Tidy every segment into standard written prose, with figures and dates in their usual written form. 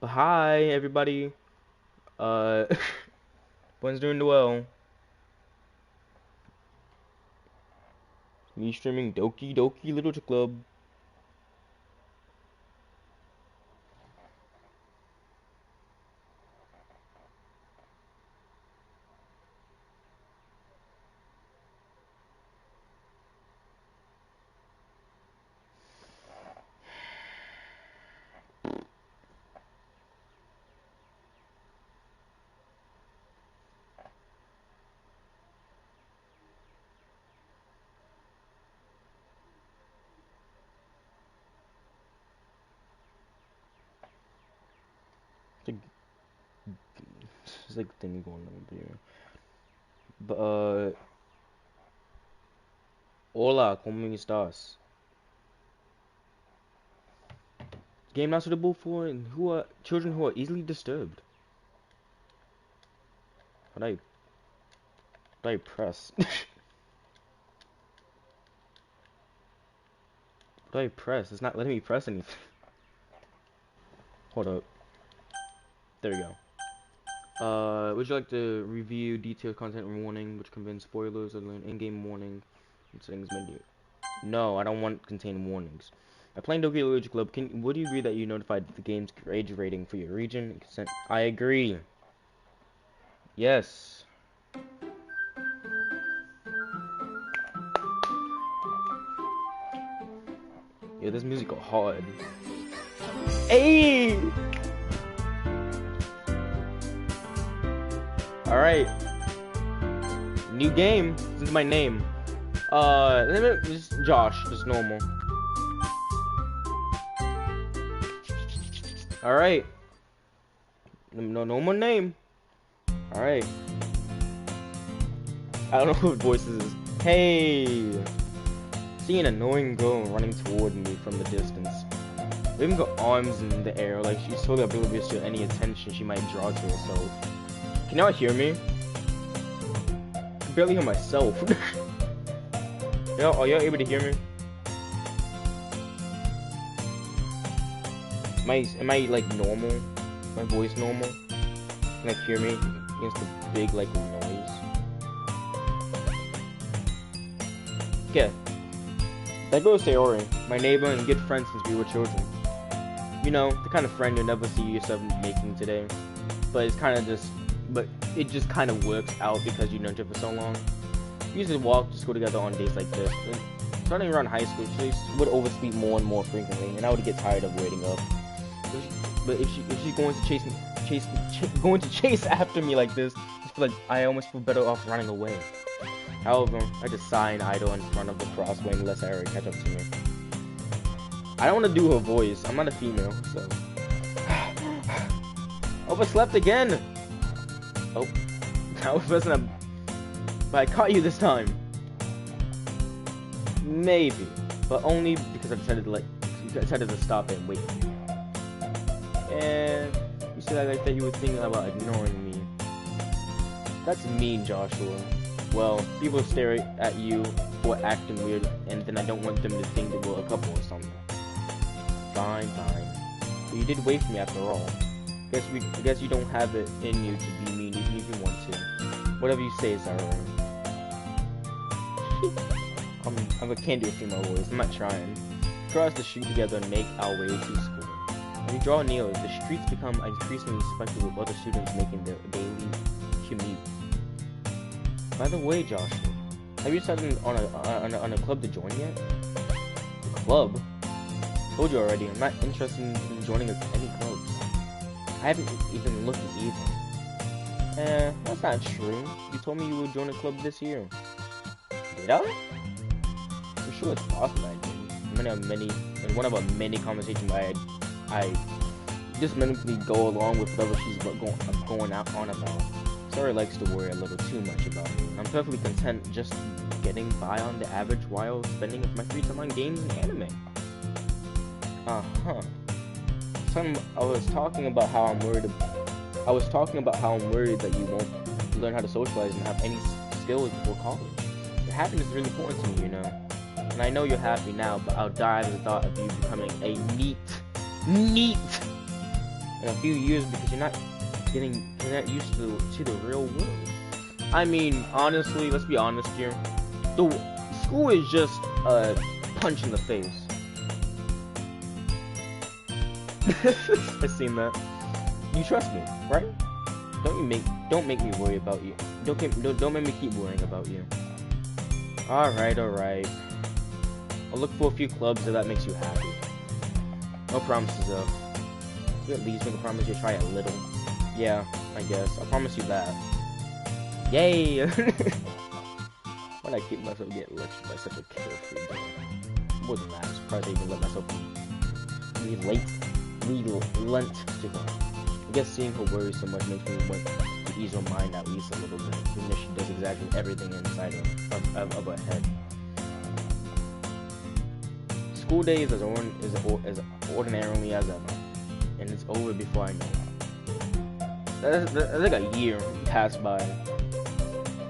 Hi, everybody. Uh, everyone's doing well. Me streaming Doki Doki Literature Club. It's like, it's like a thing going on over here. But, hola, ¿cómo estás? Game not suitable for children who are easily disturbed. What I press? What do I press? It's not letting me press anything. Hold up. There we go. Would you like to review detailed content warning, which contains spoilers and an in-game warning and settings menu? No, I don't want contain warnings. By playing Doki Doki Club, would you agree that you notified the game's age rating for your region? Consent. I agree. Yes. Yeah, this music go hard. Hey! Alright. New game. This is my name. Just Josh, just normal. Alright. No more name. Alright. I don't know what voice this is. Hey! See an annoying girl running toward me from the distance. Leaving her arms in the air like she's totally oblivious to any attention she might draw to herself. Can y'all hear me? I can barely hear myself. Yo, are y'all able to hear me? Am I like normal? My voice normal? Can you hear me against the big like noise? Okay. That goes Sayori, my neighbor and good friend since we were children. You know, the kind of friend you'll never see yourself making today. But it just kind of works out because you've known her for so long. We used to walk to school together on days like this. And starting around high school, she would oversleep more and more frequently, and I would get tired of waiting up. But if she's going to chase after me like this, I feel like I almost feel better off running away. However, I just sigh and idle in front of the crossway and let Sarah catch up to me. I don't want to do her voice. I'm not a female, so. Overslept again. Oh, that wasn't a. But I caught you this time. Maybe, but only because I decided to stop and wait for you. And you said I that you were thinking about ignoring me. That's mean, Joshua. Well, people stare at you for acting weird, and then I don't want them to think that we're a couple or something. Fine. But you did wait for me after all. I guess you don't have it in you to be mean even if you want to. Whatever you say, Sarah. I'm a candy with female voice. I'm not trying. Cross the street together and make our way to school. When we draw near, the streets become increasingly speckled with other students making their daily commute. By the way, Joshua, have you decided on a club to join yet? A club? Told you already, I'm not interested in joining any clubs. I haven't even looked either. That's not true. You told me you would join a club this year. Did I? I'm sure it's possible I did. In one of our many conversations I just mentally go along with whatever she's going out on about. Sarah likes to worry a little too much about me. I'm perfectly content just getting by on the average while spending my free time on games and anime. I was talking about how I'm worried that you won't learn how to socialize and have any skills before college. Your happiness is really important to me, you know. And I know you're happy now, but I'll die at the thought of you becoming a neat in a few years because you're not used to the real world. I mean, honestly, let's be honest here. The school is just a punch in the face. I've seen that. You trust me, right? Don't make me worry about you. Don't make me keep worrying about you. Alright. I'll look for a few clubs if that makes you happy. No promises though. You at least make a promise you'll try a little. Yeah, I guess. I'll promise you that. Yay! Why'd I keep myself get lectured by such a carefree girl? More than that, I was surprised I even let myself relent to her. I guess seeing her worry so much makes me want to ease her mind at least a little bit, even if she does exactly everything inside of her head. School day is as ordinarily as ever, and it's over before I know it. That's like a year passed by.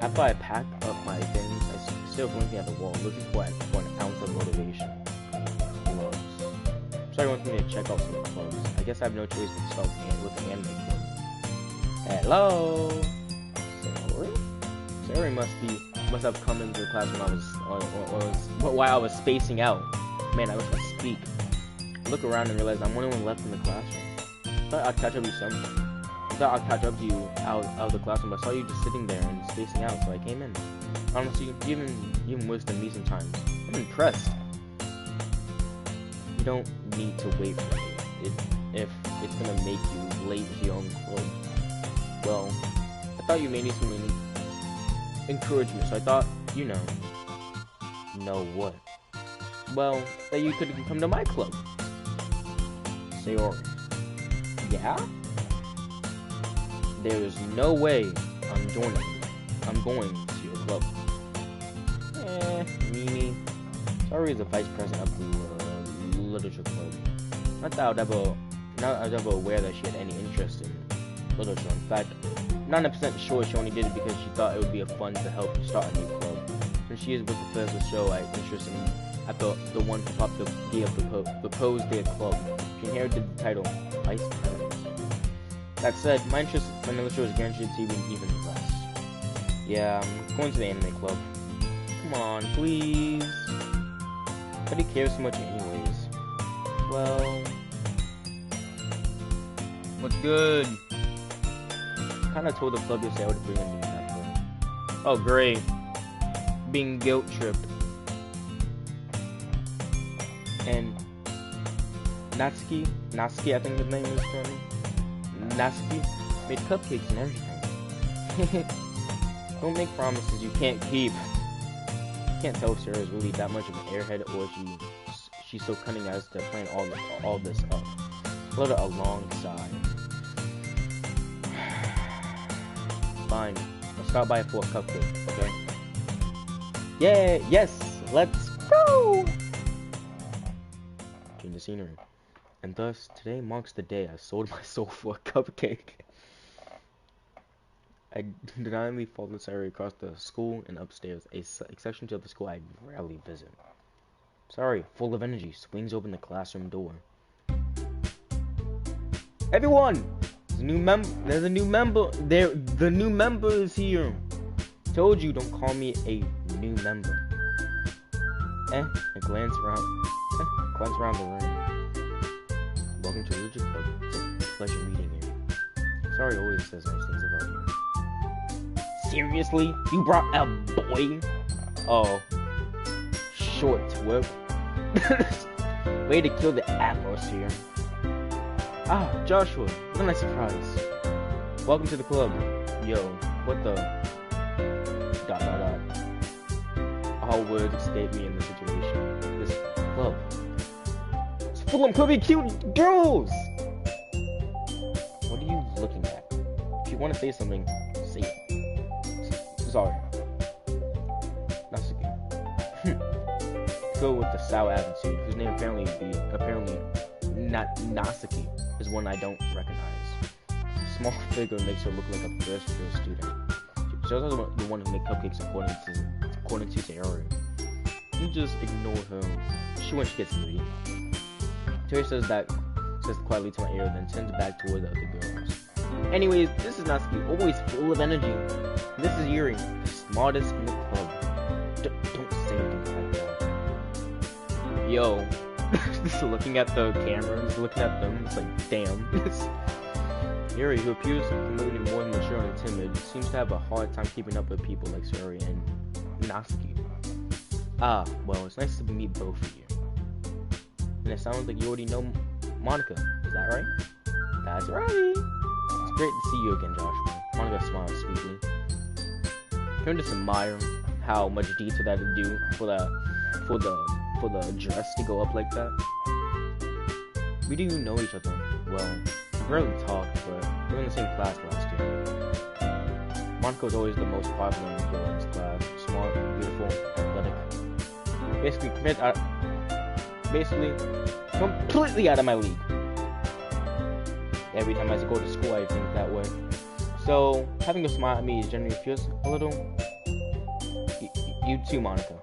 After I pack up my things, I still blinking at the wall, looking for an ounce of motivation. Clubs. Sorry, wants me to check out some clubs. I guess I have no choice but to start with the anime club. Hello, Sayori must have come into the class while I was spacing out. Man, I wish I could speak. I look around and realize I'm the only one left in the classroom. I thought I'd catch up to you out of the classroom, but I saw you just sitting there and spacing out, so I came in. Honestly, even worse than me sometimes. I'm impressed. You don't need to wait for me if it's gonna make you late to your own club. Well, I thought you may need some encouragement, so I thought, know what? Well, that you could come to my club. Sayori. Yeah? There's no way I'm going to your club. Mimi. Sayori is the vice president of the literature club. Not that I was ever aware that she had any interest in literature. In fact, 90% sure she only did it because she thought it would be a fun to help start a new club. Since she is with the first show I interested in, I thought the one who popped the idea of the Pose Their Club. She inherited the title Vice President. That said, my interest in literature is guaranteed to be even less. Yeah, I'm going to the anime club. Come on, please. Why do you care so much anyways? Well, what's good? Kinda told the club yesterday I would bring a new member. Oh great. Being guilt tripped. And Natsuki, I think his name is from Natsuki, made cupcakes and everything. Don't make promises you can't keep. Can't tell if Sarah is really that much of an airhead or she's so cunning as to plan all this up. Let her a long sigh. Fine, I'll stop by for a cupcake, okay? Yeah, yes, let's go! Change the scenery. And thus, today marks the day I sold my soul for a cupcake. I deniably followed Sayori across the school and upstairs, a section of the school I rarely visit. Sayori, full of energy, swings open the classroom door. Everyone! There's a new member. The new member is here. Told you, don't call me a new member. I glance around the room. Welcome to Religious Club. It's a pleasure meeting you. Sorry, always says nice things about you. Seriously? You brought a boy? Oh. Short twerp. Way to kill the atmosphere. Ah, Joshua. What a nice surprise. Welcome to the club. Yo, what the... ... All words escape me in this situation. This club. It's full of pretty cute girls! What are you looking at? If you want to say something, say it. Sorry. Natsuki. Go with the sour attitude, whose name apparently Natsuki is one I don't recognize. The small figure makes her look like a first-year student. She's also the one who makes cupcakes according to Sayori. You just ignore her. When she gets moody. Terry says that says quietly to my ear, then turns back toward the other girls. Anyways, this is Natsuki, always full of energy. This is Yuri, the smartest in the club. Don't say things like that. Yo, just looking at the cameras, looking at them, it's like, damn. Yuri, who appears completely more mature and timid, seems to have a hard time keeping up with people like Suri and Natsuki. Ah, well, it's nice to meet both of you. And it sounds like you already know Monica, is that right? That's right! It's great to see you again, Joshua. Monica smiles sweetly. Can you just admire how much detail that would do for the dress to go up like that? We do know each other well. We rarely talk, but we were in the same class last year. Monica was always the most popular girl in his class. Smart, beautiful, athletic. Basically, completely out of my league. Every time I go to school, I think that way. So, having a smile at me generally feels a little... You too, Monica.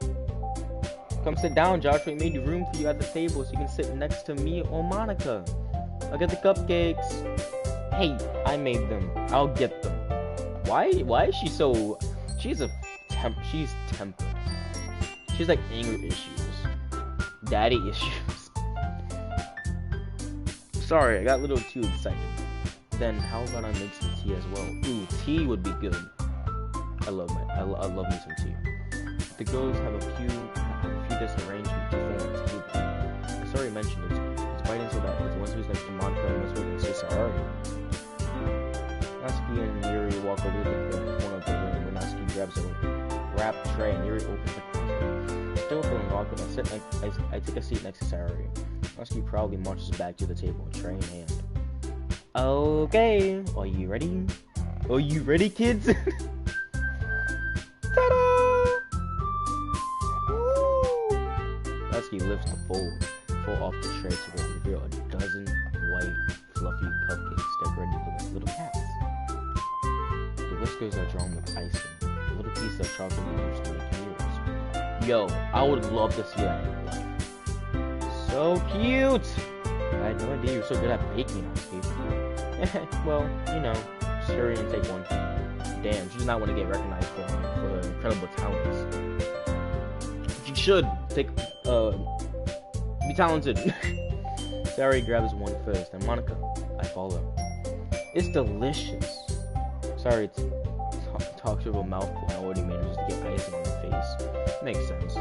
Come sit down, Joshua. We made room for you at the table so you can sit next to me or Monica. I'll get the cupcakes. Hey, I made them. I'll get them. Why is she so... She's tempered. She's like anger issues. Daddy issues. Sorry, I got a little too excited. Then how about I make some tea as well? Ooh, tea would be good. I love me some tea. The girls have a few disarranged to form a table. As already mentioned, it's biting so that it's one who's next to Monica and one who's next to Sarari. Natsuki and Yuri walk over to the corner of the room where Natsuki grabs a wrapped tray and Yuri opens the closet. Still feeling awkward, I take a seat next to Sarari. Natsuki proudly marches back to the table, tray in hand. Okay, are you ready? Are you ready, kids? Ta-da! Natsuki lifts the full off the tray to reveal a dozen white, fluffy cupcakes decorated with little cats. The whiskers are drawn with icing. A little piece of chocolate used to make mirrors. Yo, I would love to see that in life. So cute! I had no idea you were so good at baking, Natsuki. Well, you know, just hurry and take one. Damn, she does not want to get recognized for her incredible talents. She should be talented. Sari grabs one first, and Monica, I follow. It's delicious. Sorry, talks with a mouthful and already manages to get icing on her face. Makes sense.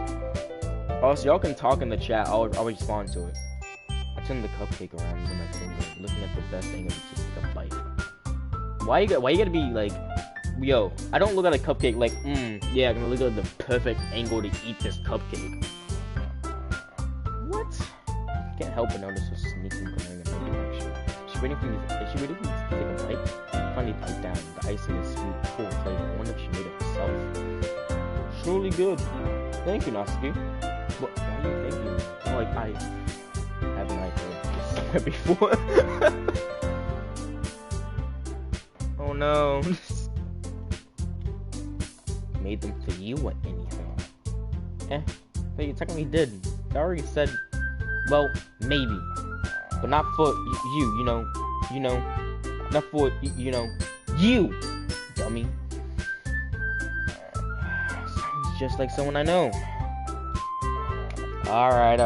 Also, y'all can talk in the chat. I'll respond to it. I turn the cupcake around with my finger, looking at the best angle to take a bite. Why you gotta be like, yo? I don't look at a cupcake like, yeah, I'm gonna look at the perfect angle to eat this cupcake. What? Can't help but notice her sneaking glaring in my direction. Is she waiting for me to take a bite? Finally bite down. The icing is sweet, full of flavor. I wonder if she made it herself. Truly good. Thank you, Natsuki. What? Why are you thanking me? It's not like I haven't heard this somewhere before. Oh no. Made them for you or anything? But you technically did. I already said, well, maybe, but not for you know, not for you, dummy. Sounds just like someone I know. Alright.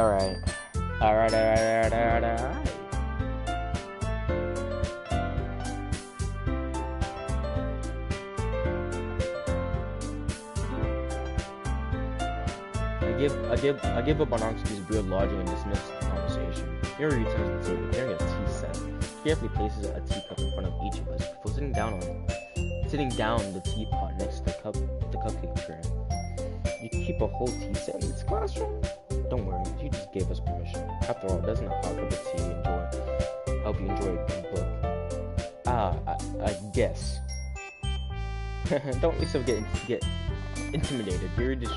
I give up on Natsuki's weird logic and dismiss the conversation. Yuri returns to the table, carrying a tea set. She carefully places a teacup in front of each of us before sitting down the teapot next to the cupcake tray. You keep a whole tea set in this classroom? Don't worry, you just gave us permission. After all, doesn't a hot cup of tea help you enjoy a good book? I guess. Don't let yourself get intimidated. Yuri's just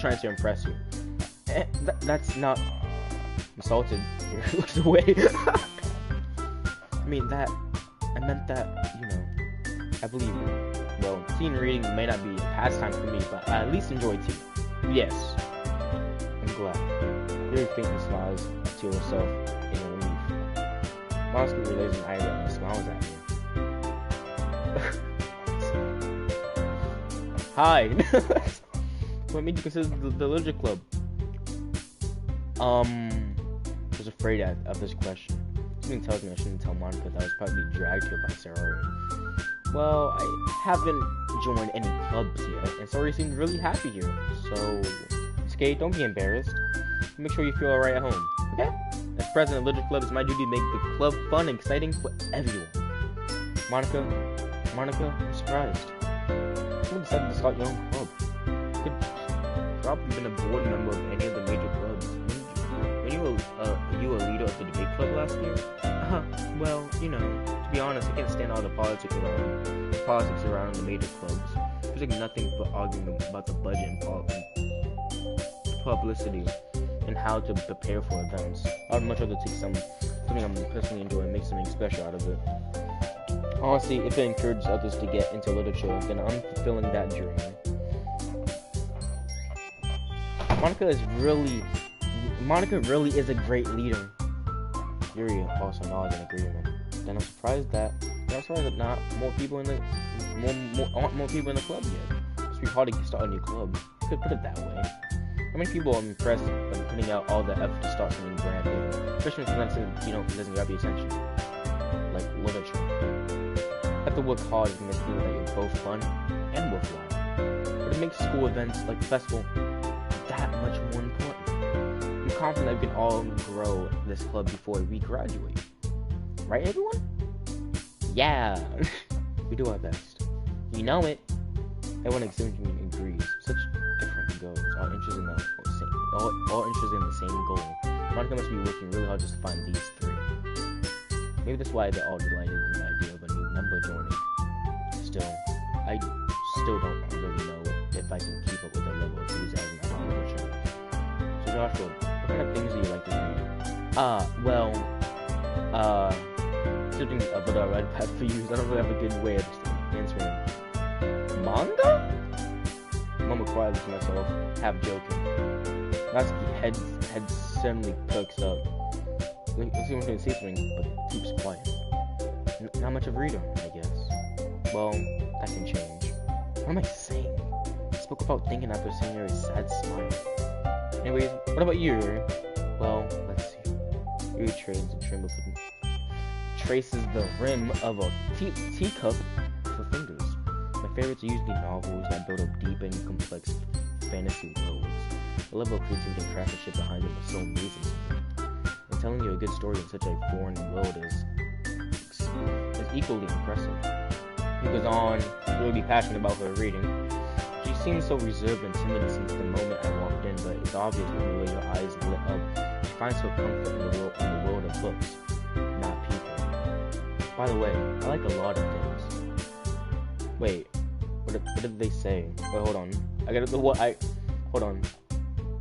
trying to impress you. That's not insulted. Yuri looks away. I mean I meant that, I believe you. Well, tea and reading may not be a pastime for me, but I at least enjoy tea. Yes. I'm glad. Yuri faintly smiles to yourself in relief. Monaco relays an eyebrow and smiles at me. Hi. What made you consider the Literature Club? I was afraid of this question. Something tells me I shouldn't tell Monica that I was probably dragged here by Sarori. Well, I haven't joined any clubs yet, and Sarori seemed really happy here. So, Skate, don't be embarrassed. Make sure you feel alright at home, okay? As president of Literature Club, it's my duty to make the club fun and exciting for everyone. Monica, I'm surprised. Someone decided to start your own club. You could probably been a board member of any of the major clubs. When you were a leader of the debate club last year? Well, you know, to be honest, I can't stand all the politics around the major clubs. There's like nothing but arguing about the budget and publicity and how to prepare for events. I would much rather take something I'm personally enjoying and make something special out of it. Honestly, if it encourages others to get into literature, then I'm fulfilling that dream. Monica really is a great leader. Yuri also nods in agreement. Then I'm surprised that not more people in the club yet. It's pretty hard to start a new club. You could put it that way. How many people are impressed by putting out all the effort to start something brand new, especially when it's something doesn't grab your attention, like literature. You have to work hard to make it feel that you're both fun and worthwhile. But it makes school events like the festival that much more important. I'm confident that we can all grow this club before we graduate. Right, everyone? Yeah, we do our best. You know it. Everyone extremely agrees. Such different goals, all interested in the same goal. Monica must be working really hard just to find these three. Maybe that's why they're all delighted in the idea of a new member joining. Still, I don't really know if I can keep up with the level of enthusiasm about literature. So Joshua, what kind of things do you like to read? Something about a red path for you. I don't really have a good way of answering. Manga? Mama quietly to myself, half joking. Natsuki head suddenly perks up. Let's see if I'm going to say something, but keeps quiet. Not much of a reader, I guess. Well, that can change. What am I saying? I spoke without thinking after seeing your sad smile. Anyways, what about you, Yuri? Well, let's see. Yuri traces the rim of a teacup for fingers. My favorites are usually novels that build up deep and complex fantasy worlds. The level of creativity and craftsmanship behind them is so amazing. And telling you a good story in such a foreign world is equally impressive. He goes on to really be passionate about her reading. She seems so reserved and timid since the moment I walked in, but it's obvious from the way your eyes lit up. She finds her comfort in the world of books, not people. By the way, I like a lot of things. Wait, what did they say? Wait, hold on. Hold on.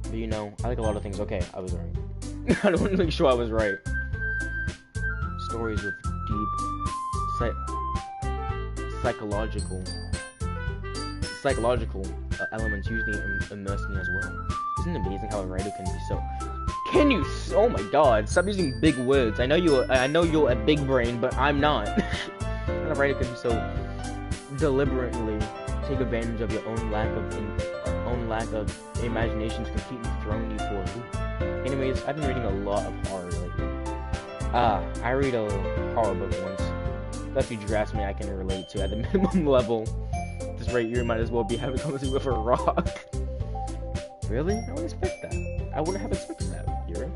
But I like a lot of things. Okay, I was right. I don't want to make sure I was right. Stories with deep psychological elements usually immerse me as well. Isn't it amazing how a writer can be so... Oh my god, stop using big words. I know you're a big brain, but I'm not. A writer can be so deliberately take advantage of your own lack of imagination to completely throw you for a loop. Anyways, I've been reading a lot of horror lately. I read a horror book once. That's a drastic I can relate to at the minimum level. At this rate, you might as well be having a conversation with a rock. Really? I wouldn't expect that. I wouldn't have expected that, Yuri.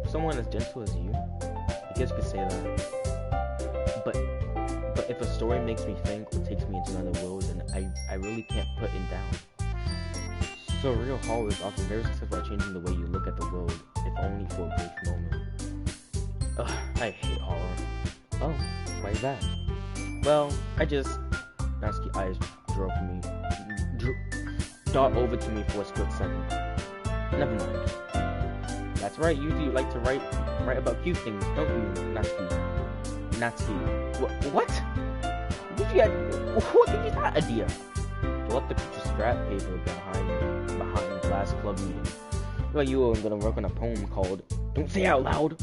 Someone as gentle as you. I guess you could say that. But if a story makes me think or takes me into another world, then I really can't put it down. So real horror is often very successful at changing the way you look at the world, if only for a brief moment. Ugh, I hate horror. Oh, why is that? Well, Natsuki's eyes dart over to me for a split second. Never mind. That's right, you do like to write about cute things, don't you, Natsuki? What? Who gave you that idea? I left the piece of scrap paper behind the last club meeting. Like you were gonna work on a poem called Don't say it out loud.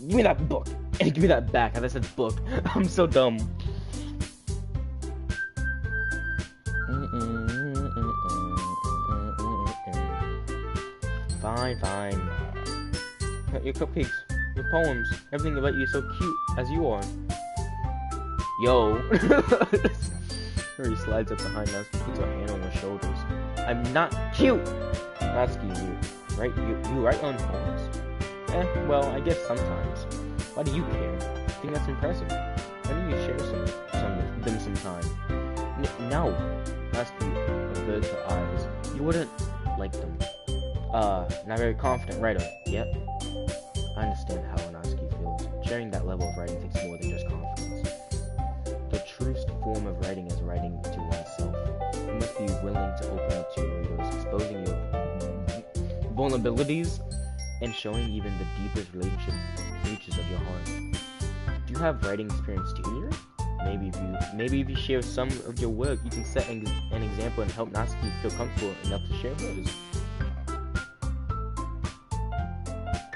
Give me that book. And give me that back. I said book. I'm so dumb. Fine, fine. Your cupcakes, your poems, everything about you is so cute as you are. Yo. He slides up behind us and puts a hand on her shoulders. I'm not cute. Natsuki, you write on poems? Well, I guess sometimes. Why do you care? I think that's impressive. Why don't you share them sometime? No. Natsuki averts her eyes. You wouldn't like them. Not very confident writer. Yep. I understand how Natsuki feels. Sharing that level of writing takes more than just confidence. The truest form of writing is writing to oneself. You must be willing to open up to your readers, exposing your vulnerabilities and showing even the deepest reaches of your heart. Do you have writing experience too? Maybe if you share some of your work, you can set an example and help Natsuki feel comfortable enough to share hers.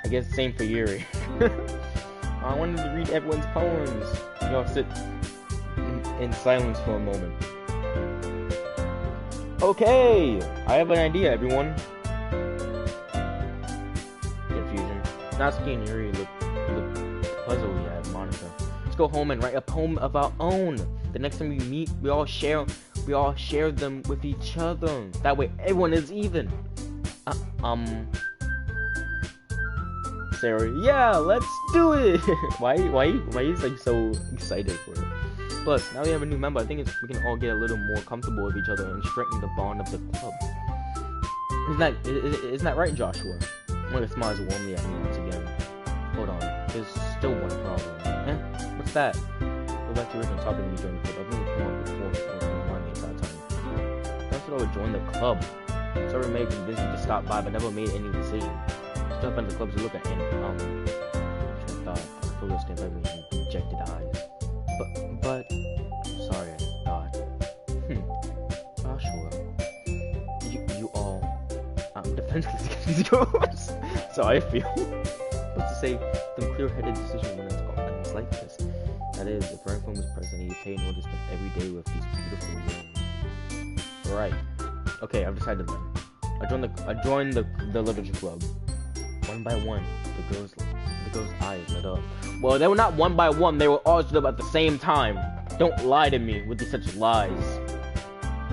I guess the same for Yuri. I wanted to read everyone's poems. Y'all sit in silence for a moment. Okay, I have an idea, everyone. Confusion. Natsuki and Yuri look puzzled at Monica. Let's go home and write a poem of our own. The next time we meet, we all share them with each other. That way, everyone is even. Sarah, yeah, let's do it. Why is like so excited for it? Plus, now we have a new member. I think we can all get a little more comfortable with each other and strengthen the bond of the club. Isn't that right, Joshua? Monica smiles warmly at me once again. Hold on, there's still one problem. What's that? Go back to original topic and join the club. I've only come up before. Don't remind me at that time. I said I would join the club. Sorry, may have been busy to stop by, but never made any decision. Still find the clubs to look at and I feel this stand by me and rejected eyes. But sorry, I thought. Joshua, you all defenseless against these girls. So I feel. What's to say the clear-headed decision when it's like this? That is, if Rifle was present, he'd pay in order to spend every day with these beautiful girls. Right. Okay, I've decided then. I joined the literature club. One by one, the girls' eyes lit up. Well, they were not one by one, they were all lit up at the same time. Don't lie to me with these such lies.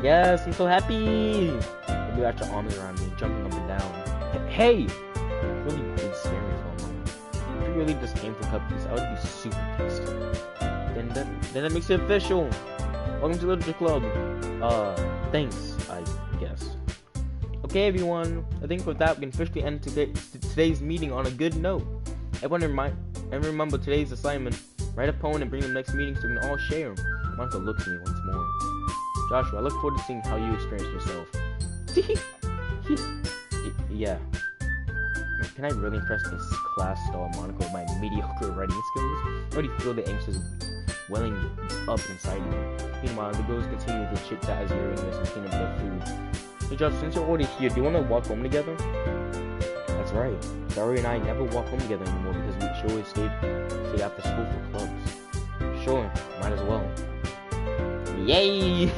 Yes, I'm so happy. You got your arms around me, jumping up and down. Hey! It really did scare me for a moment. If you really just came for cupcakes, I would be super pissed. Then that makes it official. Welcome to literature club. Thanks, I guess. Okay, everyone. I think with that, we can officially end today's meeting on a good note. Everyone remember today's assignment. Write a poem and bring them next meeting so we can all share. Monica looks at me once more. Joshua, I look forward to seeing how you experience yourself. Yeah. Can I really impress this class star Monica with my mediocre writing skills? I already feel the angst is welling up inside me. Meanwhile, the girls continue to chit-chat as Yuri and Miss clean up their food. Hey Josh, since you're already here, do you want to walk home together? That's right. Dari and I never walk home together anymore because she always stayed after school for clubs. Sure, might as well. Yay!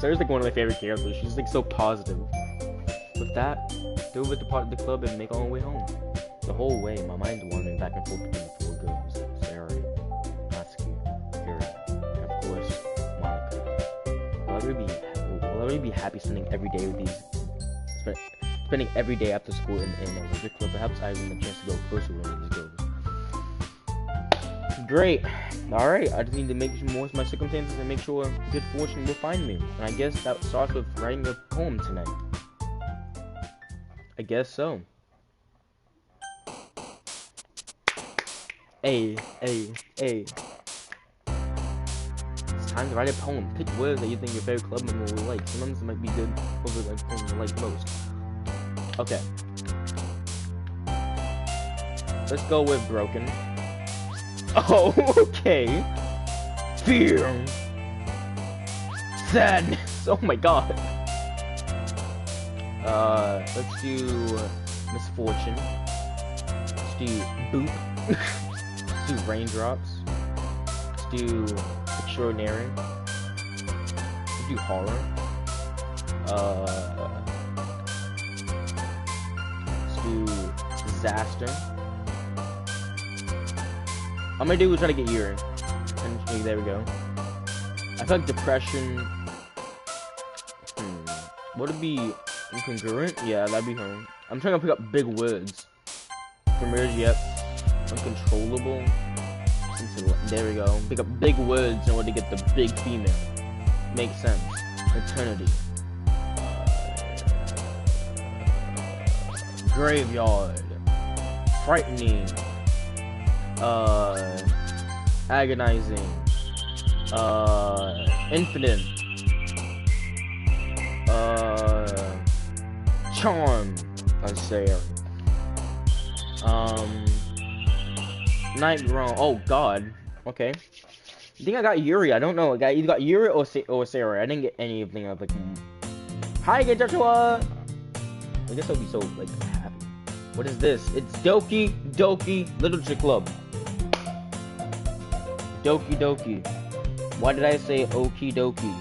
Sarah's like one of my favorite characters. She's like so positive. With that, they would depart the club and make our way home. The whole way, my mind's wandering back and forth between the four girls: Sarah, Natsuki, Yuri, and of course, Monica. Will I really be happy spending every day with these? Spending every day after school in a literature club? Perhaps I have a chance to go closer with these girls. Great. Alright, I just need to make more of my circumstances and make sure good fortune will find me. And I guess that starts with writing a poem tonight. I guess so. Hey. It's time to write a poem. Pick words that you think your favorite club member will like. Sometimes it might be good over like poems you like most. Okay. Let's go with broken. Oh, okay. Fear. Sadness. Oh my god. Let's do misfortune. do boop. Let's do raindrops. Let's do extraordinary. Let's do horror. Let's do disaster. I'm gonna do try to get eerie. And there we go. I feel like depression. Would it be incongruent? Yeah, that'd be fun. I'm trying to pick up big words. Emerge, yep. Uncontrollable. There we go. Pick up big words in order to get the big female. Makes sense. Eternity. Graveyard. Frightening. Agonizing. Infinite. Charm. I say. Night grown. Oh God. Okay. I think I got Yuri. I don't know. I either got Yuri or Sarah. I didn't get anything of like. Hi again, Joshua. I guess I'll be so like happy. What is this? It's Doki Doki Literature Club. Doki Doki. Why did I say Okie Dokie?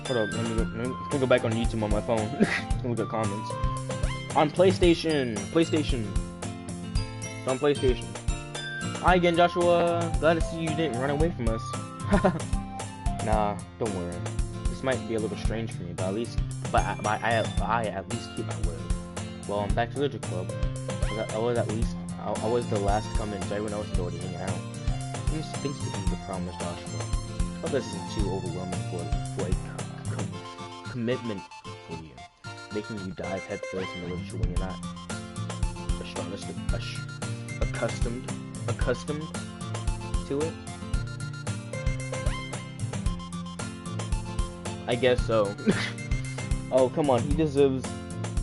Hold up, let me go back on YouTube on my phone. Look at comments. On PlayStation. It's on PlayStation. Hi again, Joshua. Glad to see you didn't run away from us. Nah, don't worry. This might be a little strange for me, but I at least keep my word. Well, I'm back to Literature Club. I was the last to come in, so everyone else is already hanging out. Thanks for being the promise, Joshua. Hope this isn't too overwhelming for a commitment for you, making you dive headfirst in the literature when you're not accustomed to it. I guess so. Oh come on, he deserves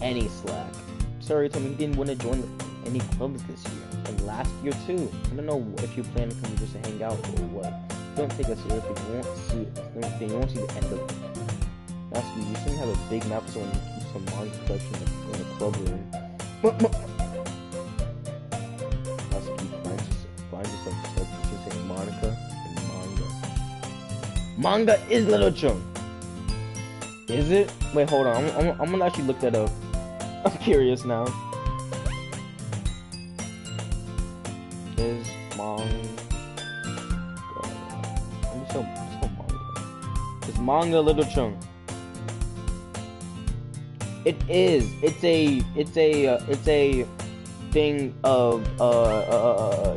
any slack. Sorry, told me he didn't want to join any clubs this year and last year too. I don't know if you plan to come just to hang out or what. Don't take us seriously. You won't see it. You won't see the end of it. Last week, you seem to have a big map, so when you keep some manga collection in the club room. Last week, find yourself just saying Monica and manga. Manga is literature. Is it? Wait, hold on. I'm gonna actually look that up. I'm curious now. Is manga? Is manga literature? It is. It's a thing of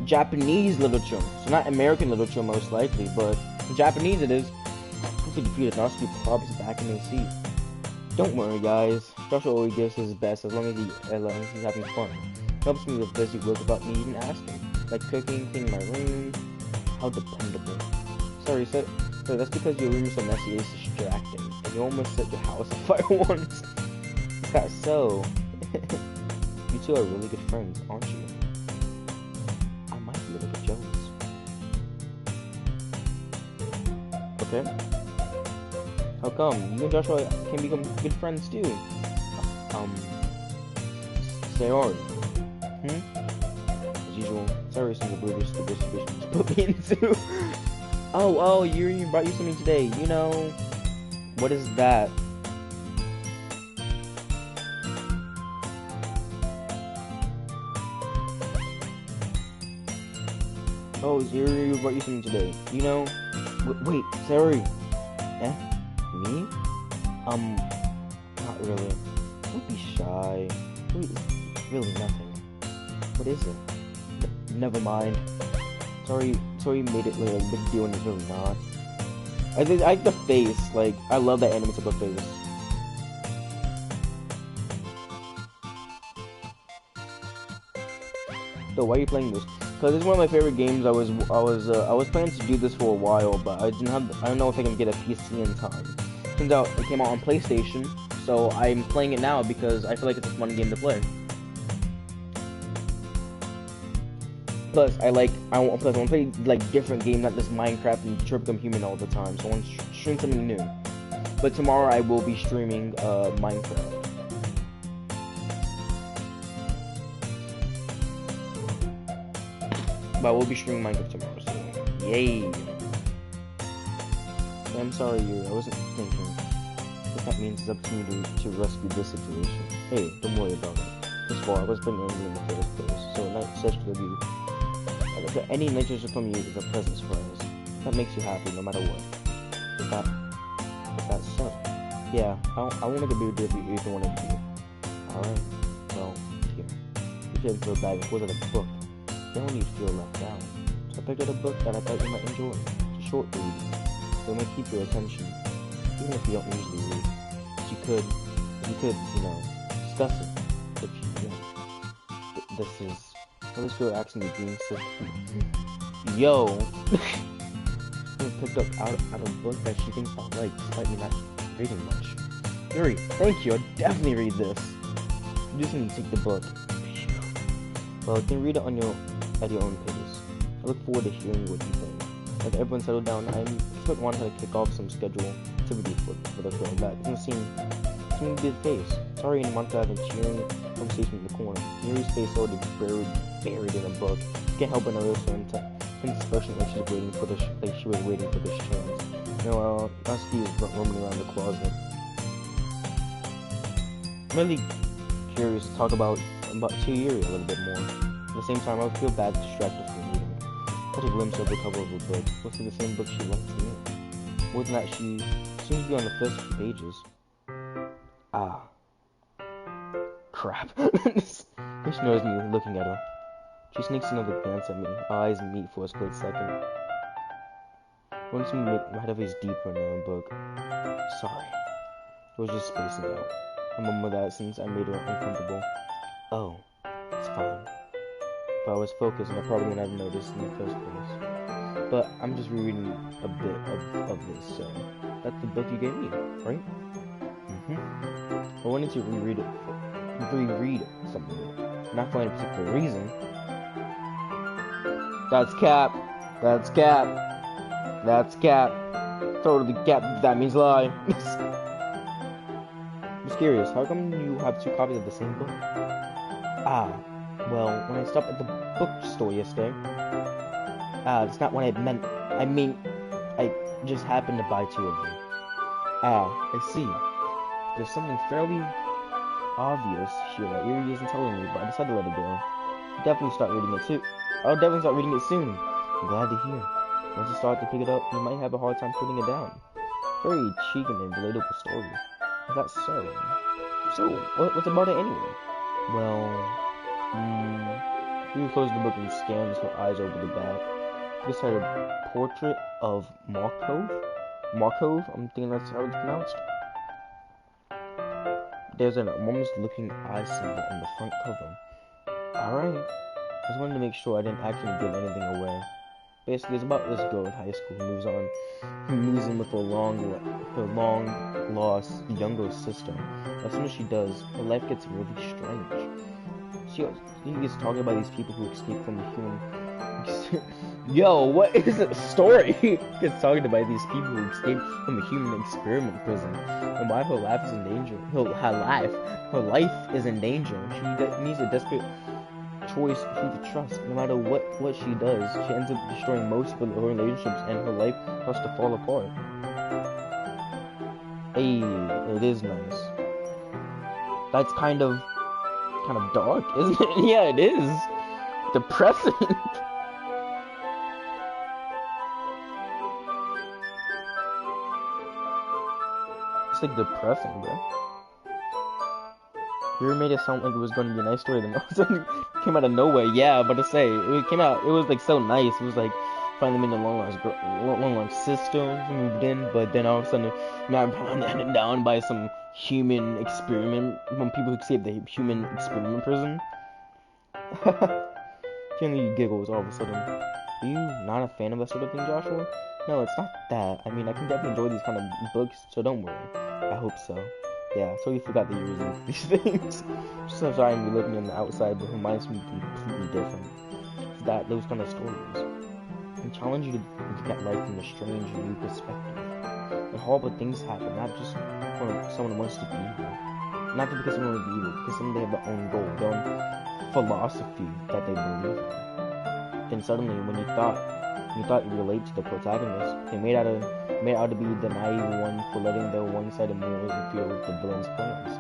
Japanese literature. So not American literature most likely, but in Japanese it is. Hopefully defeated Natsuki Probs back in the seat. Don't worry, guys. Joshua always gives his best as long as he's having fun. Helps me with busy work about me even asking, like cooking, cleaning my room. How dependable. Sorry, so that's because your room is so messy. It's distracting, and you almost set your house on fire once. Is that so? You two are really good friends, aren't you? I might be a little jealous. Okay. How come? You and Joshua can become good friends too. Sayori. As usual, Sayori seems oblivious to the situation you put me into. Oh, Yuri brought you something today. You know, what is that? Oh, Yuri brought you something today. You know, wait, Sayori. Eh? Me? Not really. Don't be shy. Wait, really nothing. What is it? Never mind. Sorry made it like a big deal and it's really not. I like the face, like, I love that anime type of face. So why are you playing this? Because it's one of my favorite games. I was planning to do this for a while, but I don't know if I can get a PC in time. Turns out it came out on PlayStation, so I'm playing it now because I feel like it's a fun game to play. Plus, I want to play like different games, not just Minecraft and try to become human all the time. So I want to stream something new. But tomorrow I will be streaming Minecraft. But I will be streaming Minecraft tomorrow. So yay! I'm sorry, Yuri. I wasn't thinking. What that means is up to me to rescue this situation. Hey, don't worry about it. First of all, I was pretty angry in the first place, so nice session with you. Any nature from you is a pleasant surprise. That makes you happy no matter what. Is that so? Yeah, I wanted to be with you if you wanted to be. Alright, well, here. You should feel bad. It wasn't a book. You don't need to feel left out. So I picked out a book that I thought you might enjoy. It's a short read. So it might keep your attention. Even if you don't usually read. You could, discuss it. If you don't. This is... Well, this girl asking me being so... Yo! I picked up out of a book that she thinks I'll like, despite me not reading much. Yuri, thank you, I'll definitely read this. You just need to take the book. Well, you can read it at your own pace. I look forward to hearing what you think. As everyone settled down, I expect one to kick off some scheduled activity for the film. That doesn't seem to be the case. Sorry, in montage and cheering conversation in the corner. Yuri's face already buried in a book. Can't help but notice her expression like she was waiting for this chance. Husky is roaming around the closet. I'm really curious to talk about Yuri a little bit more. At the same time, I would feel bad distracted from reading. Catch a glimpse of the cover of a book. Looks like the same book she lent to me. More than that, she seems to be on the first few pages. Ah. Crap. She knows me looking at her. She sneaks another glance at me. Our eyes meet for a split second. Wants me to make my head face deeper in her book. Sorry. I was just spacing out. I mumbled that since I made her uncomfortable. Oh, it's fine. If I was focused, I probably wouldn't have noticed in the first place. But I'm just rereading a bit of this, so... That's the book you gave me, right? I wanted to reread something. Not for any particular reason. That's cap. That's cap. That's cap. Totally cap. That means lie. I'm just curious. How come you have two copies of the same book? Ah, well, when I stopped at the bookstore yesterday. That's not what I meant. I mean, I just happened to buy two of them. I see. There's something fairly obvious here that Yuri isn't telling me, but I decided to let it go. I'll definitely start reading it too. I'll definitely start reading it soon. I'm glad to hear. Once you start to pick it up, you might have a hard time putting it down. Very intriguing and relatable story. Is that so? So, what's about it anyway? Well, Yuri closed the book and scans her eyes over the back. This had a portrait of Markov? I'm thinking that's how it's pronounced. There's a woman's looking eye symbol on the front cover. Alright. I just wanted to make sure I didn't actually give anything away. Basically, it's about this girl in high school who moves in with her long lost younger sister. As soon as she does, her life gets really strange. She gets talking about these people who escape from the human... Yo, what is the story? He gets talking about these people who escaped from the human experiment prison and why her life is in danger. Her life is in danger. She needs a desperate choice who to trust. No matter what she does, she ends up destroying most of her relationships and her life starts to fall apart. Hey, it is nice. That's kind of dark, isn't it? Yeah, it is. Depressing. It's like depressing, bro. You made it sound like it was going to be a nice story, then all of a sudden it came out of nowhere. Yeah, but to say, it was like so nice. It was like finally made a long lost sister moved in, but then all of a sudden now I'm handed down by some human experiment, when people who escaped the human experiment prison. Finally giggles all of a sudden. Are you not a fan of that sort of thing, Joshua? No, it's not that. I mean, I can definitely enjoy these kind of books, so don't worry. I hope so. Yeah, I totally forgot that you were reading these things. So sorry I'm looking on the outside, but her mind's completely different. those kind of stories, and challenge you to look at life from a strange new perspective. And horrible things happen, not just when someone wants to be evil, not just because someone wants to be evil, because someone they have their own goal, their own philosophy that they believe in. Then suddenly, when you thought you relate to the protagonist, they made out to be the naive one for letting their one-sided morals interfere with the villain's plans.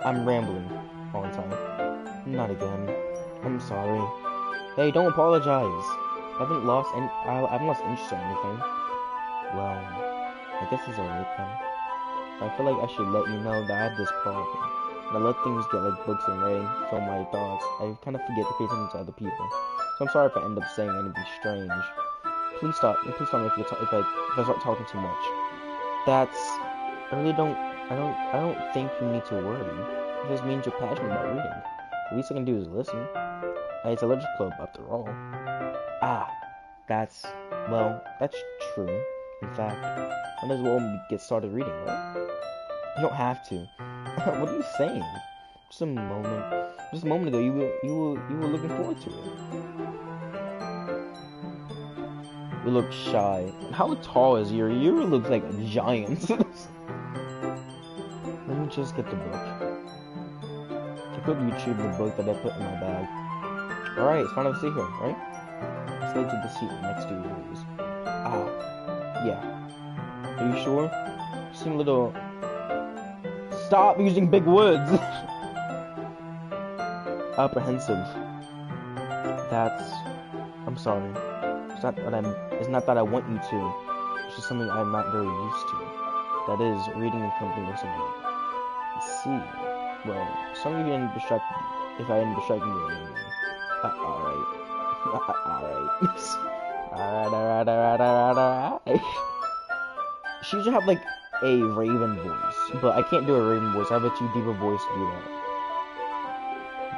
I'm rambling all the time. Not again. I'm sorry. Hey, don't apologize. I haven't lost interest in anything. Well, I guess it's alright then. I feel like I should let you know that I have this problem. When I let things get like books and writing fill my thoughts, I kind of forget to pay attention to other people. So I'm sorry if I end up saying anything strange. Please stop me if I start talking too much. I don't think you need to worry. It just means you're passionate about reading. The least I can do is listen. It's a literature club after all. That's true. In fact, I might as well get started reading, right? You don't have to. What are you saying? Just a moment ago, you were looking forward to it. You look shy. How tall is Yuri? Yuri looks like a giant. Let me just get the book. I could retrieve the book that I put in my bag. Alright, it's fine to see her, right? I slid to the seat next to Yuri's. Yeah. Are you sure? You seem a little... Stop using big words! Apprehensive. I'm sorry. It's not that I want you to. It's just something I'm not very used to. That is, reading in company with someone. I see. Well, some of you didn't distract me. If I didn't distract you anyway. Alright. Alright. She should have like a raven voice, but I can't do a raven voice. I have a too deep a voice to do that.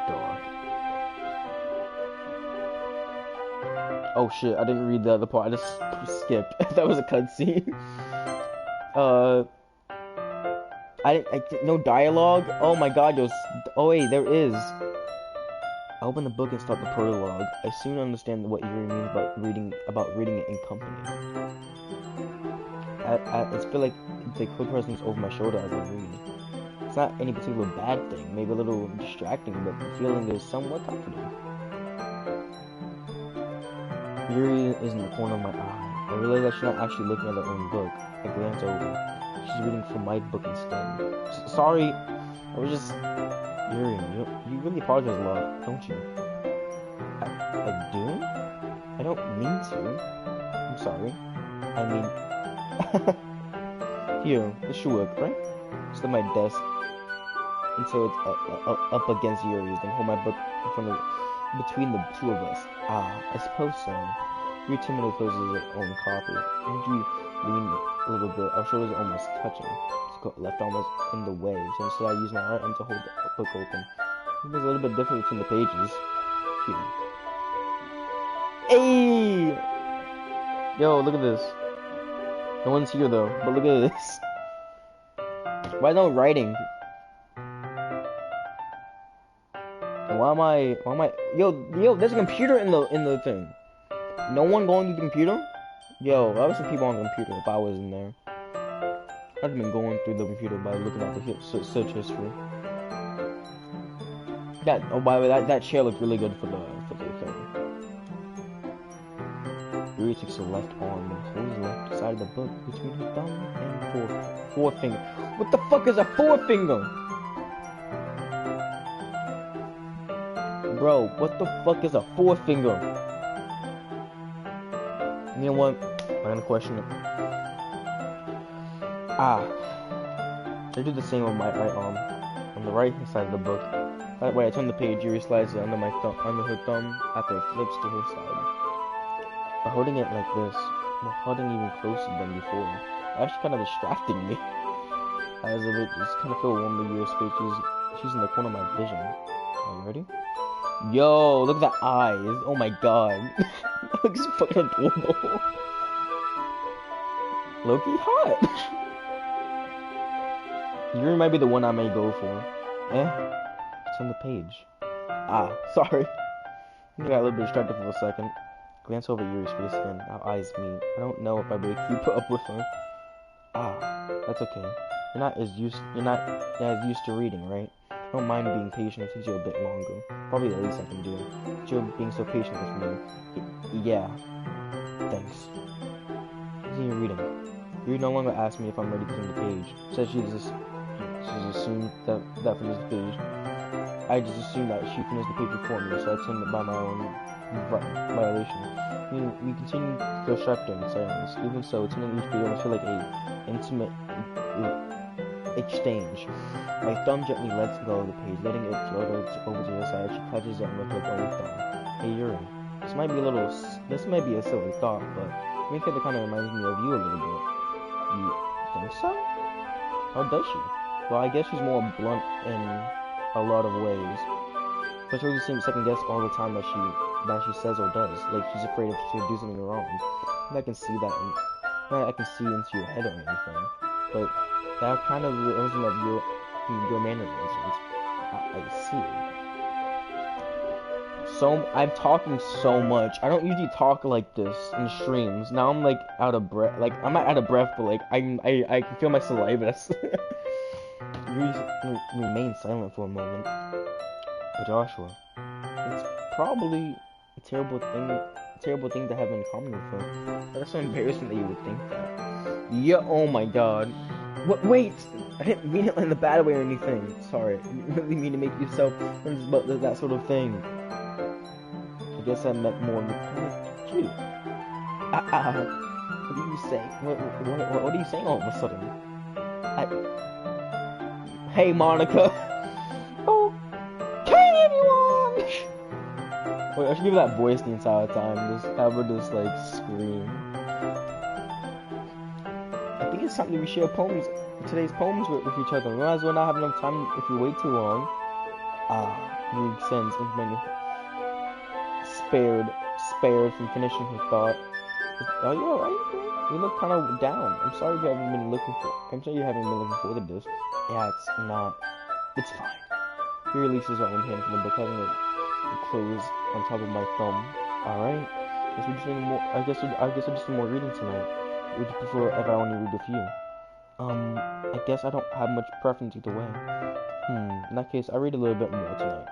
Dog. Oh shit, I didn't read the other part. I just skipped. That was a cutscene. No dialogue? Oh my god, oh wait, there is. I open the book and start the prologue. I soon understand what Yuri means about reading it in company. I feel like it's a quick presence over my shoulder as I read. It's not any particular bad thing, maybe a little distracting, but the feeling is somewhat comforting. Yuri is in the corner of my eye. I realize that she's not actually looking at her own book. I glance over. She's reading from my book instead. Sorry, I was just... Yuri, you really apologize a lot, don't you? I do? I don't mean to. I'm sorry. I mean... Here, this should work, right? Just at my desk until it's up against Yuri's, then hold my book in front of between the two of us. I suppose so. Yuri timidly closes her own copy. Would you lean a little bit? Our shoulders are almost touching. Left arm was in the way, so instead I use my right arm to hold the book open. It was a little bit different between the pages. Here. Hey! Yo, look at this. No one's here though, but look at this. Why no writing? Why am I? Yo, there's a computer in the thing. No one going to the computer? Yo, there was some people on the computer if I was in there. I've been going through the computer by looking at the search history. By the way, that chair looked really good for the thing. Yuri takes her left arm and holds the left side of the book between her thumb and forefinger. What the fuck is a forefinger? Bro, what the fuck is a forefinger? You know what? I'm gonna question it. I do the same with my right arm on the right hand side of the book. That way I turn the page, Yuri slides it under her thumb after it flips to her side. By holding it like this, we're holding even closer than before. It's actually kind of distracting me. As if it just kind of feel warm to Yuri's face. She's in the corner of my vision. Are you ready? Yo, look at the eyes. Oh my god. That looks fucking adorable. Loki hot. Yuri might be the one I may go for. It's on the page. Sorry. I got a little bit distracted for a second. Glance over Yuri's face again. Our eyes meet. I don't know if I really keep up with her. Ah, that's okay. You're not as used to reading, right? I don't mind being patient. It takes you a bit longer. Probably the least I can do. But you're being so patient with me. Yeah. Thanks. Continue reading. Yuri no longer asks me if I'm ready to turn the page. Says she's assumed that finished the page. I just assumed that she finished the page before me, so I turned it by my own violation. We continue to go sharper in silence. Even so, turning each page almost feel like a intimate exchange. My thumb gently lets go of the page, letting it float over to her side. She clutches it with her own thumb. Hey Yuri, this might be a silly thought, but Minka kind of reminds me of you a little bit. You think so? How does she? Well, I guess she's more blunt in a lot of ways. But she always seems second guess all the time that she says or does. Like she's afraid if she'll do something wrong. And I can see that. Not I can see into your head or anything, but that kind of reminds me of your mannerisms. I see. So I'm talking so much. I don't usually talk like this in streams. Now I'm like out of breath. Like I'm not out of breath, but like I can feel my saliva. Remain silent for a moment. But Joshua, it's probably a terrible thing to have in common with her. That's so embarrassing that you would think that. Yeah, oh my god. What? Wait! I didn't mean it in the bad way or anything. Sorry. I didn't really mean to make you self-conscious about that sort of thing. I guess I meant more in the cute. What are you saying? What are you saying all of a sudden? Hey, Monica. Okay, everyone. Wait, I should give that voice the entire time. Just have her just like scream. I think it's time that we share today's poems with each other. We might as well not have enough time if we wait too long. Makes sense. Spared from finishing her thought. Are you alright? You look kind of down. I'm sorry you haven't been looking forward to this. Yeah, it's not. It's fine. He releases her own hand from the book, having it close on top of my thumb. Alright. I guess we're just doing more reading tonight. Would you prefer if I only read with you? I guess I don't have much preference either way. In that case, I read a little bit more tonight.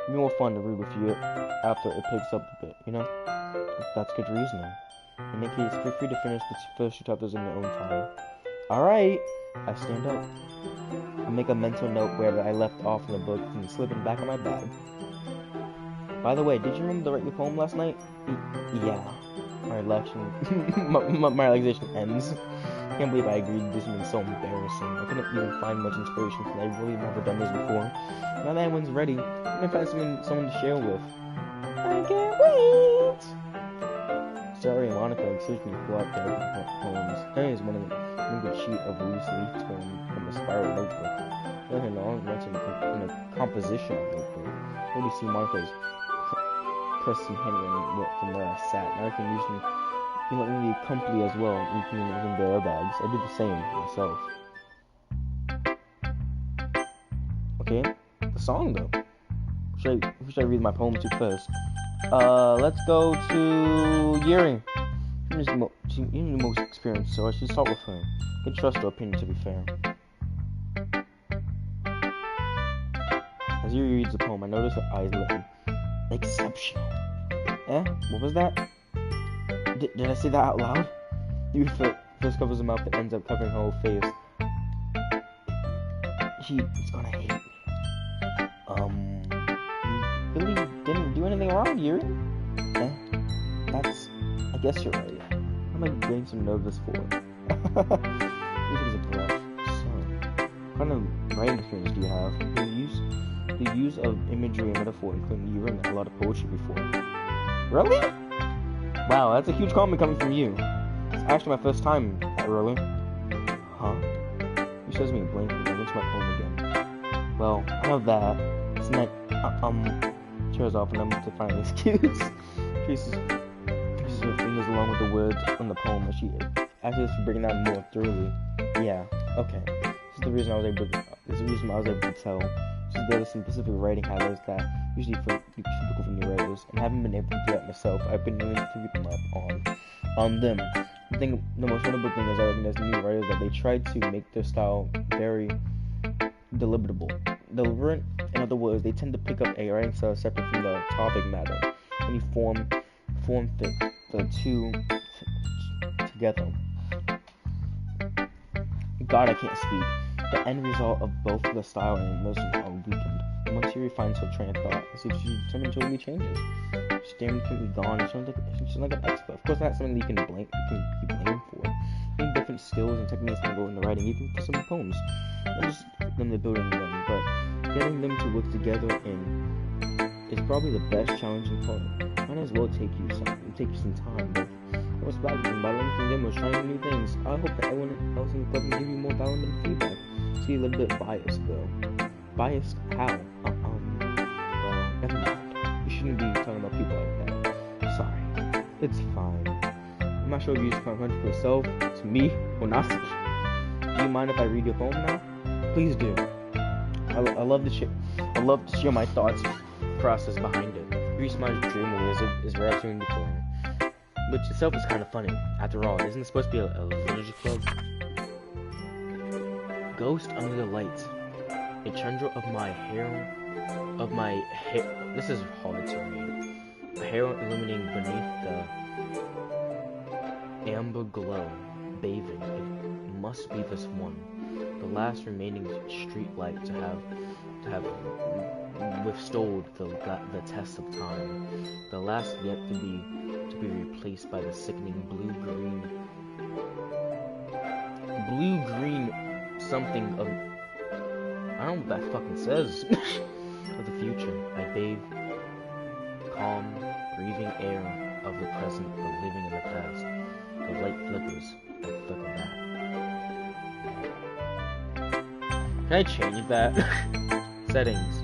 It'd be more fun to read with you after it picks up a bit, you know? That's good reasoning. In that case, feel free to finish the first two chapters in your own time. Alright! I stand up. I make a mental note where I left off in the book and slip it back in my bag. By the way, did you remember to write your poem last night? Yeah. My relaxation ends. I can't believe I agreed to do something so embarrassing. I couldn't even find much inspiration because I've really never done this before. Now that everyone's ready, I'm gonna find someone to share with. I can't wait! Sorry, Monica encouraged me to pull out the poems. Here's one good sheet of loose leaf torn from a spiral notebook. Let her long runs in a composition notebook. I already see Monica's pressing handwriting from where I sat. Now I can use them maybe comfortably as well, including in their airbags. I do the same myself. Okay, the song though. Who should I read my poem to first? Let's go to Yuri. She's the most experienced, so I should start with her. I can trust her opinion, to be fair. As Yuri reads the poem, I notice her eyes looking exceptional. What was that? Did I say that out loud? Yuri first covers her mouth and ends up covering her whole face. She's gonna hate me. You really didn't do anything wrong, Yuri? I guess you're right. I'm like getting so nervous for it. He takes a breath. So, what kind of writing experience do you have? The use of imagery and metaphor, including you written a lot of poetry before. Really? Wow, that's a huge compliment coming from you. It's actually my first time, really. Huh? He shows me a blank and I rinse my poem again. Well, I know that. It's not, tears off and I'm to find an excuse. Traces her fingers along with the words on the poem as she actually is breaking down more thoroughly. Yeah, okay. This is the reason I was able to tell. So there are some specific writing habits that usually typical for new writers, and haven't been able to do that myself. I've been willing to read them up on them. I think the most notable thing is I recognize new writers that they try to make their style very deliberate. In other words, they tend to pick up a writing style separate from the topic matter. Any form fit the two together. God, I can't speak. The end result of both the style and emotion are weakened. Once you refine her train of thought, as if she determined totally changes. Stamina can be gone. She's like an expert. Of course, that's something that you can be blamed for. Many different skills and techniques can go into writing, even for some poems. Not just them to building them, but getting them to work together is probably the best challenging part. Might as well take you some time, but I was practicing by learning from them or trying new things. I hope that everyone else in the club can give you more valuable feedback. See, a little bit biased though. Biased? How? Well, never mind. You shouldn't be talking about people like that. Sorry. It's fine. I'm not sure if you just can't hunt for yourself, to me, or not. Do you mind if I read your poem now? Please do. I love to share my thoughts process behind it. Reach my dream is rare to before. Which itself is kind of funny. After all, isn't it supposed to be a literature club? Ghost under the lights. A chandra of my hair. This is hard to read. A hair illuminating beneath the amber glow, bathing. It must be this one, the last remaining street light to have withstood the test of time, the last yet to be replaced by the sickening blue-green something of, I don't know what that fucking says, of the future. I bathe calm, breathing air of the present, but living in the past. The light flickers, I flicker back. Can I change that? Settings.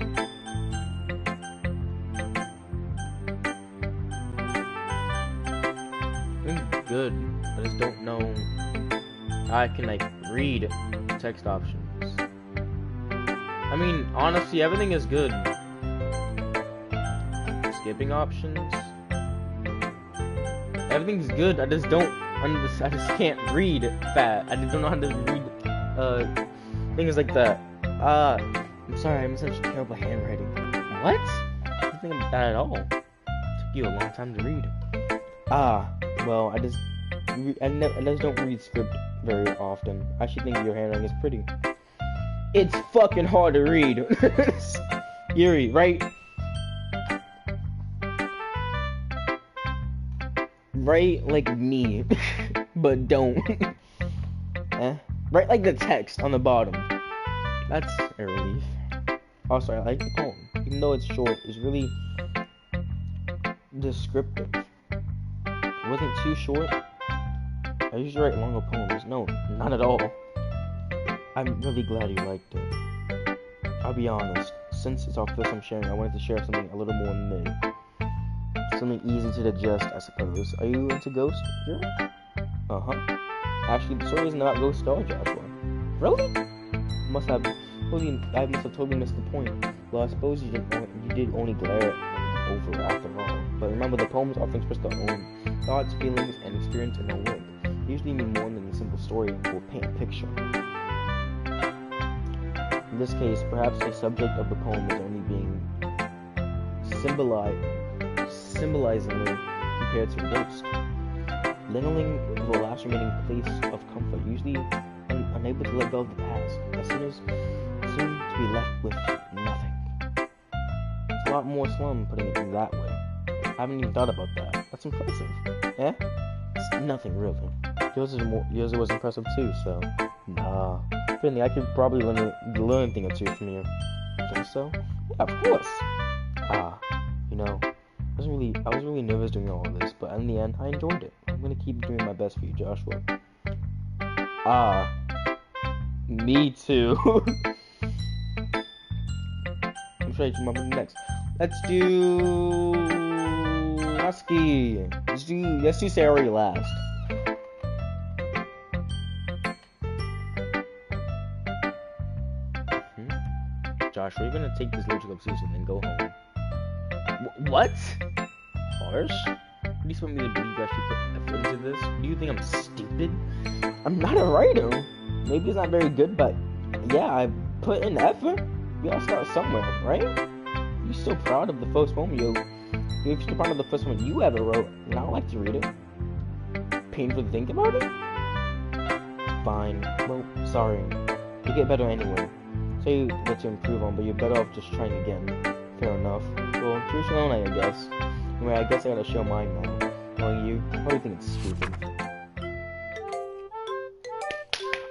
Good. I just don't know how I can read text options. I mean, honestly, everything is good. Skipping options. Everything's good. I just can't read fat. I just don't know how to read things like that. I'm sorry, I'm such terrible handwriting. What? I don't think about that at all. It took you a long time to read. Well, I just don't read script very often. I actually think your handwriting is pretty. It's fucking hard to read. Eerie, right? Write like me, but don't. Write like the text on the bottom. That's a relief. Also, I like the poem. Even though it's short, it's really descriptive. It wasn't too short. I usually write longer poems. No, not at all. I'm really glad you liked it. I'll be honest, since it's our first time sharing, I wanted to share something a little more mid. Something easy to digest, I suppose. Are you into Ghost? Yeah. Uh-huh. Actually, the story isn't about Ghost at all, Joshua. Really? I must have totally missed the point. Well, I suppose you did only glare over after all. But remember, the poems often express their own thoughts, feelings, and experience in their work. They usually mean more than a simple story or paint a picture. In this case, perhaps the subject of the poem is only being symbolizingly compared to a ghost. Lingering the last remaining place of comfort, usually unable to let go of the past. As sinners seem to be left with nothing. It's a lot more slum putting it in that way. I haven't even thought about that. That's impressive. Yeah? It's nothing really. Yours was impressive too, so nah. Finley, I could probably learn a thing or two from you. You think so? Yeah, of course. I was really nervous doing all of this, but in the end, I enjoyed it. I'm gonna keep doing my best for you, Joshua. Me too. I'm trying to remember next. Let's do Husky. Let's do Sarah last. Josh Joshua. You're gonna take this logic up seriously and go home. What? Harsh? Do you expect me to believe you actually put effort into this? Do you think I'm stupid? I'm not a writer. Maybe it's not very good, but yeah, I put in effort. We all start somewhere, right? You're so proud of the first poem you're so proud of the first one you ever wrote, and I would like to read it. Painful to think about it? Fine. Well, sorry. You get better anyway. So you what to improve on, but you're better off just trying again. Fair enough. Well, choose your own, I guess. Anyway, I guess I gotta show mine now. Knowing you, I probably think it's stupid.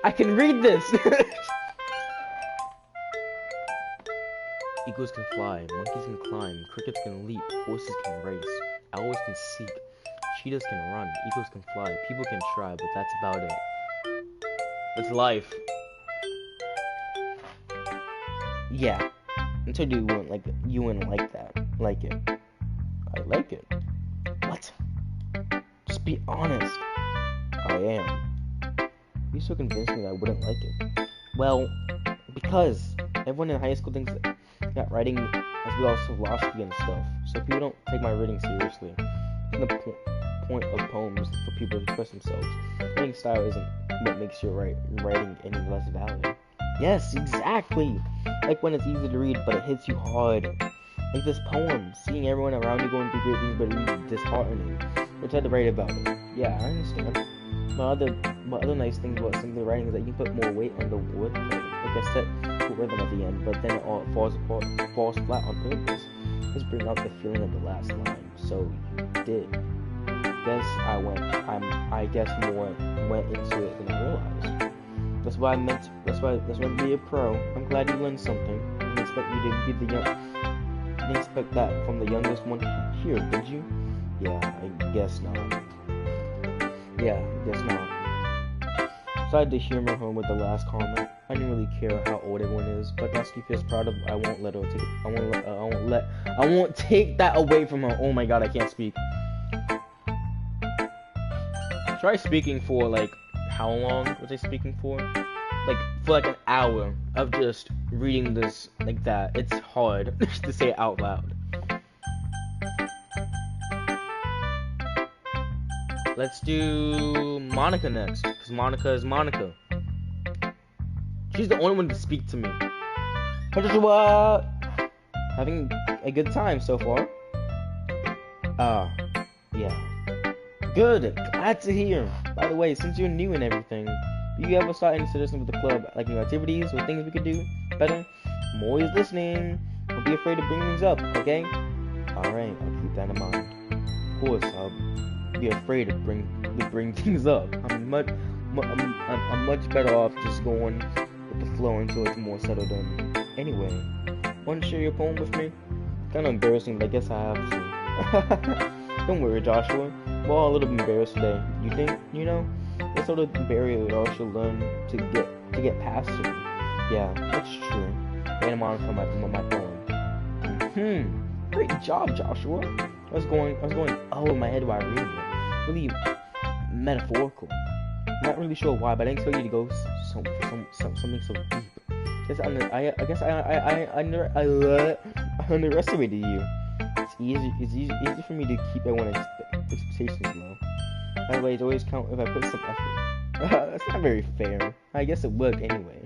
I can read this! Eagles can fly, monkeys can climb, crickets can leap, horses can race, owls can seek, cheetahs can run, eagles can fly, people can try, but that's about it. It's life. Yeah. Until you wouldn't like that. Like it. I like it. What? Just be honest. I am. You so convinced me that I wouldn't like it. Well, because everyone in high school thinks that writing has to be all philosophy and stuff. So people don't take my reading seriously. The point of poems for people to express themselves. Writing style isn't what makes your writing any less valid. Yes, exactly. Like when it's easy to read, but it hits you hard. Like this poem, seeing everyone around you going through great things, but it's really disheartening. Which I had to write about it. Yeah, I understand. My other nice thing about simply writing is that you can put more weight on the word, like a set rhythm at the end, but then it all falls flat on purpose. Just bring out the feeling of the last line. So you did. I guess more went into it than I realized. That's why I meant to be a pro. I'm glad you learned something. I didn't expect you to be didn't expect that from the youngest one here, did you? Yeah, I guess not. Yeah, I guess not. So I had to humor home with the last comment. I didn't really care how old everyone is, but that's what feels proud of. I won't let her take it. I won't take that away from her. Oh my god, I can't speak. Try speaking for like how long was I speaking for? Like for like an hour of just reading this like that. It's hard to say it out loud. Let's do Monica next, because Monica is Monica. She's the only one to speak to me. Having a good time so far. Yeah. Good, glad to hear. By the way, since you're new and everything, do you ever start any suggestions with the club, like new activities or things we could do better? I'm always listening. Don't be afraid to bring things up, okay? Alright, I'll keep that in mind. Of course, I'll be afraid to bring things up. I'm much better off just going with the flow until it's more settled in. Anyway, want to share your poem with me? Kind of embarrassing, but I guess I have to. Don't worry, Joshua. We're all a little embarrassed today. You think? You know, it's sort of the barrier we all should learn to get past it. Yeah, that's true. And I'm from my poem. Great job, Joshua. I was going oh in my head while reading it. Really metaphorical. Not really sure why, but I didn't expect you to go something so deep. I guess I underestimated you. It's easy for me to keep everyone's expectations low. By the way, it always count if I put some effort. That's not very fair. I guess it would anyway.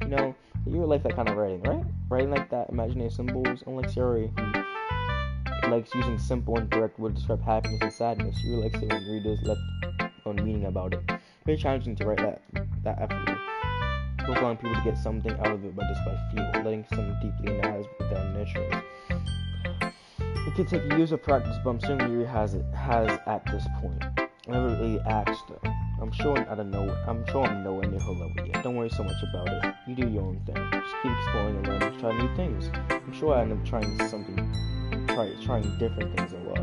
You know, you like that kind of writing, right? Writing like that, imaginary symbols, unlike Siri, who likes using simple and direct words to describe happiness and sadness. You like it when readers let on meaning about it. Very challenging to write that effortlessly. Allowing people to get something out of it, but just by feel, letting something deeply in their eyes without nurturing. It could take years of practice, but I'm certain Yuri has at this point. I never really asked though. I'm sure I'm nowhere near her level yet. Don't worry so much about it. You do your own thing. Just keep exploring and learning. Try new things. I'm sure I end up trying different things a lot.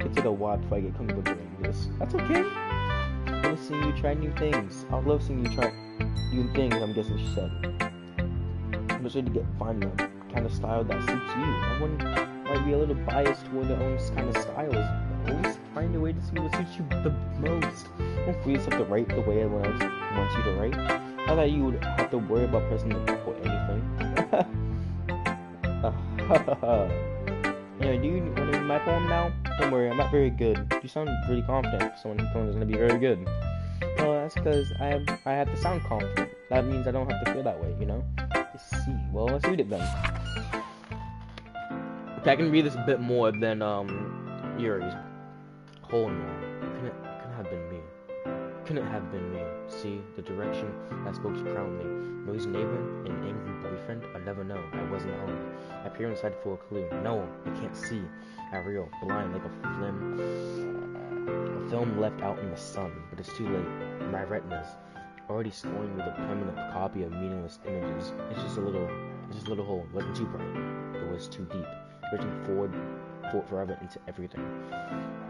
It took a while before I get comfortable doing this. That's okay. I want to see you try new things. I would love seeing you try new things. I'm guessing she said. I'm just ready to find the kind of style that suits you. Everyone might be a little biased toward their own kind of styles. Always find a way to see what suits you the most. Don't force yourself to write the way everyone else wants you to write. Not that you would have to worry about pressing or anything. Anyway, do you want to read my poem now? Don't worry, I'm not very good. You sound really confident for someone who claims going to be very good. Well, that's because I have to sound confident. That means I don't have to feel that way, you know? Let's see. Well, let's read it then. Okay, I can read this a bit more than Yuri's. Whole no. Couldn't have been me. See, the direction I spoke proudly. Noisy neighbor, an angry boyfriend, I never know. I wasn't home. I peer inside for a clue. No, I can't see. I reel, blind like a film left out in the sun, but it's too late. My retinas already scoring with a permanent copy of meaningless images. It's just a little hole. It wasn't too bright. It was too deep. Reaching forward forever into everything.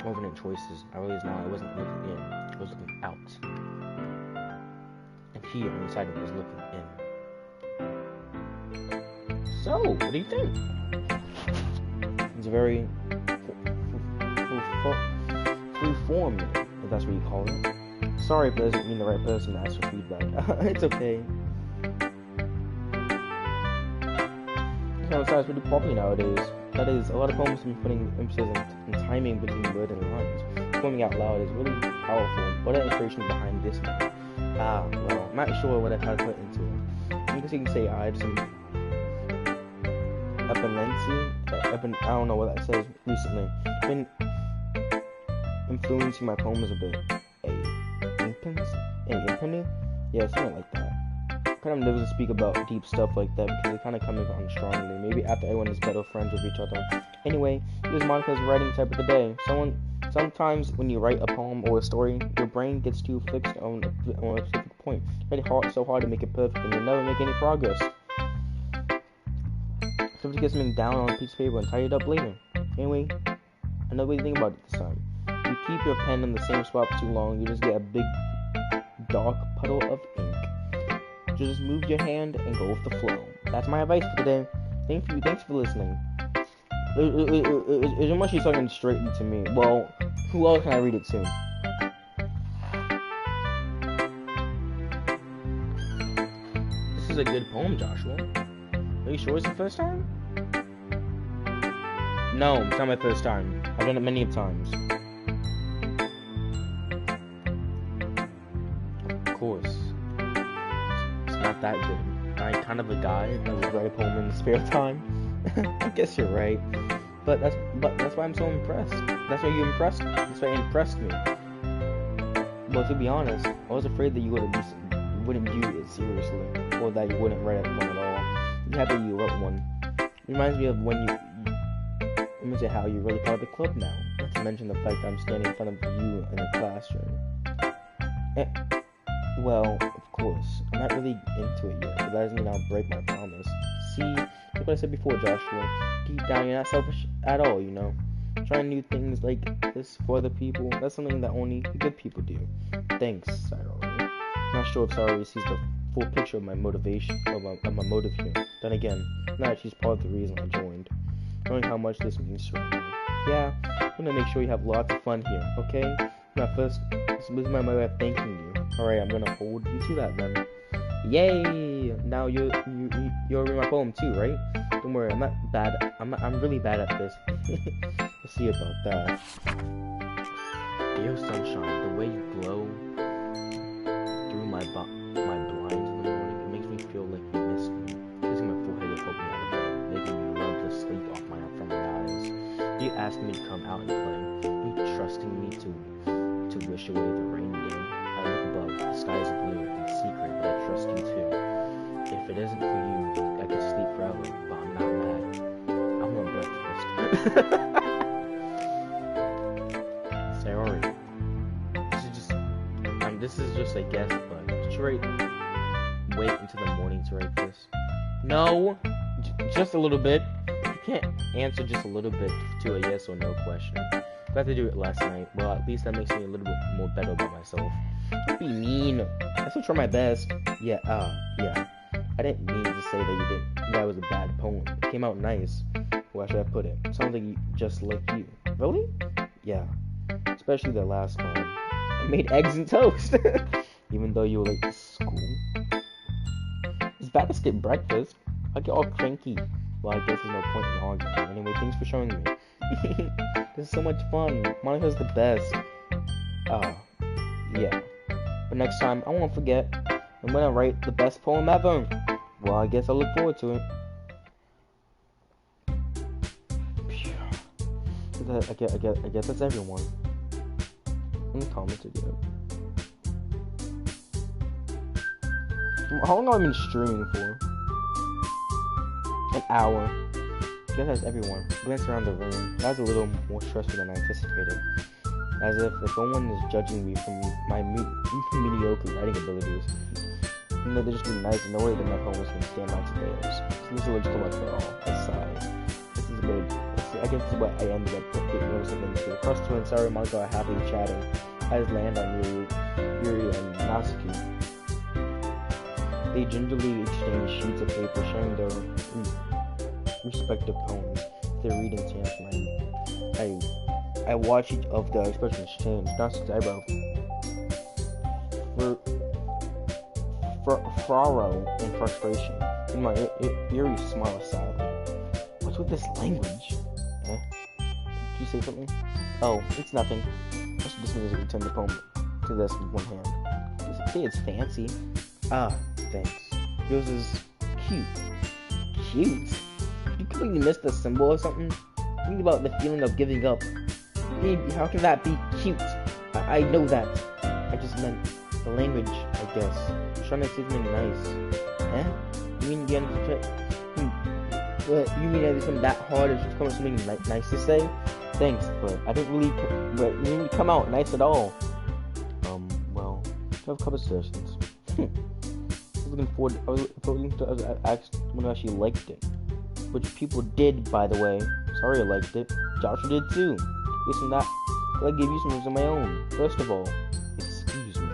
Overnight choices. I realized now I wasn't looking in. I was looking out. And he on the side was looking in. So, what do you think? It's a very free form, if that's what you call it. Sorry if it doesn't mean the right person to ask for feedback. It's okay. It's pretty popular nowadays. That is, a lot of poems have been putting emphasis on timing between word and lines. Poeming out loud is really powerful. What are the inspirations behind this one? Well, I'm not sure what I've had to put into it. I guess you can say I had some epinency. I don't know what that says recently. Been influencing my poems a bit. Impending? Yeah, something like that. Kind of nervous to speak about deep stuff like that because it kind of comes on strongly. Maybe after everyone is better friends with each other. Anyway, here's Monica's writing type of the day. Sometimes when you write a poem or a story, your brain gets too fixed on a specific point. It's so hard to make it perfect, and you'll never make any progress. So just get something down on a piece of paper and tie it up later. Anyway, another way to think about it this time. If you keep your pen in the same spot for too long, you just get a big dark puddle of ink. Just move your hand and go with the flow. That's my advice for today. Thanks for listening. It's much talking straight to me. Well, who else can I read it to? This is a good poem, Joshua. Are you sure it's the first time? No, it's not my first time. I've done it many times. Of course. Not that good. I'm kind of a guy that would write a poem in spare time. I guess you're right. But that's why I'm so impressed. That's why you impressed me. That's why you impressed me. But to be honest, I was afraid that you wouldn't view it seriously, or that you wouldn't write one at all. I'm happy you wrote one. It reminds me of when how you're really part of the club now. Not to mention the fact that I'm standing in front of you in a classroom. Well, of course, I'm not really into it yet, but that doesn't mean I'll break my promise. See, like what I said before, Joshua, deep down you're not selfish at all, you know? Trying new things like this for other people, that's something that only good people do. Thanks, Cyril. I'm not sure if Cyril sees the full picture of my motivation, of my motive here. Then again, now that she's part of the reason I joined. Knowing how much this means to her. Yeah, I'm gonna make sure you have lots of fun here, okay? Now first, this is my way of thanking you. Alright, I'm gonna hold you to that then. Yay! Now you're reading my poem too, right? Don't worry, I'm really bad at this. We'll see about that. Dear sunshine, the way you glow through my blinds in the morning, it makes me feel like you miss me. Kissing my forehead to poke me out of bed, making me rub the sleep from my eyes. You asked me to come out and play. You trusting me to wish away the rain day. I look above, the sky is blue and secret, but I trust you too. If it isn't for you, I could sleep forever, but I'm not mad. I'm on breakfast. Sorry. This is just a guess, but should I wait until the morning to write this? No, just a little bit. You can't answer just a little bit to a yes or no question. I had to do it last night. Well, at least that makes me a little bit more better about myself. Don't be mean. I still try my best. Yeah. I didn't mean to say that was a bad poem. It came out nice. Where should I put it? Sounds like just like you. Really? Yeah. Especially the last poem. I made eggs and toast. Even though you were late to school. It's bad to skip breakfast. I get all cranky Well, I guess there's no point in arguing. Anyway, thanks for showing me. This is so much fun. Monica's the best. Yeah. But next time, I won't forget. I'm gonna write the best poem ever. Well, I guess I'll look forward to it. I guess that's everyone. Any comments again? How long have I been streaming for? An hour. I guess that's everyone. Glance around the room. That was a little more stressful than I anticipated. As if someone is judging me from my mediocre writing abilities. You know, they're just being nice and no way that my homeless can stand my stairs. This is a little too much for all. I sigh. This is weird. I guess this is what I ended up noticing into. Across the and Sarah and Monica are happily chatting. As land on Yuri and Natsuki. They gingerly exchange sheets of paper sharing their respective poems. They're reading chants. I watch each of their expressions change. Natsuki's eyebrow furrow in frustration. In my Yuri smile sadly. What's with this language? Eh? Did you say something? Oh, it's nothing. I should just return the poem to this with one hand. Does it say it's fancy? Ah, thanks. Yours is cute. Cute? You completely missed the symbol or something? Think about the feeling of giving up. Maybe, how can that be cute? I know that. I just meant the language, I guess. I'm trying to say something nice. Eh? You mean you there's something that hard or just come up with something nice to say? Thanks, but I didn't really come out nice at all. Well, I have a couple suggestions. I was looking to ask when I actually liked it. Which people did, by the way. Sorry I liked it. Joshua did too. Based on that, I'll give you some of my own. First of all, excuse me.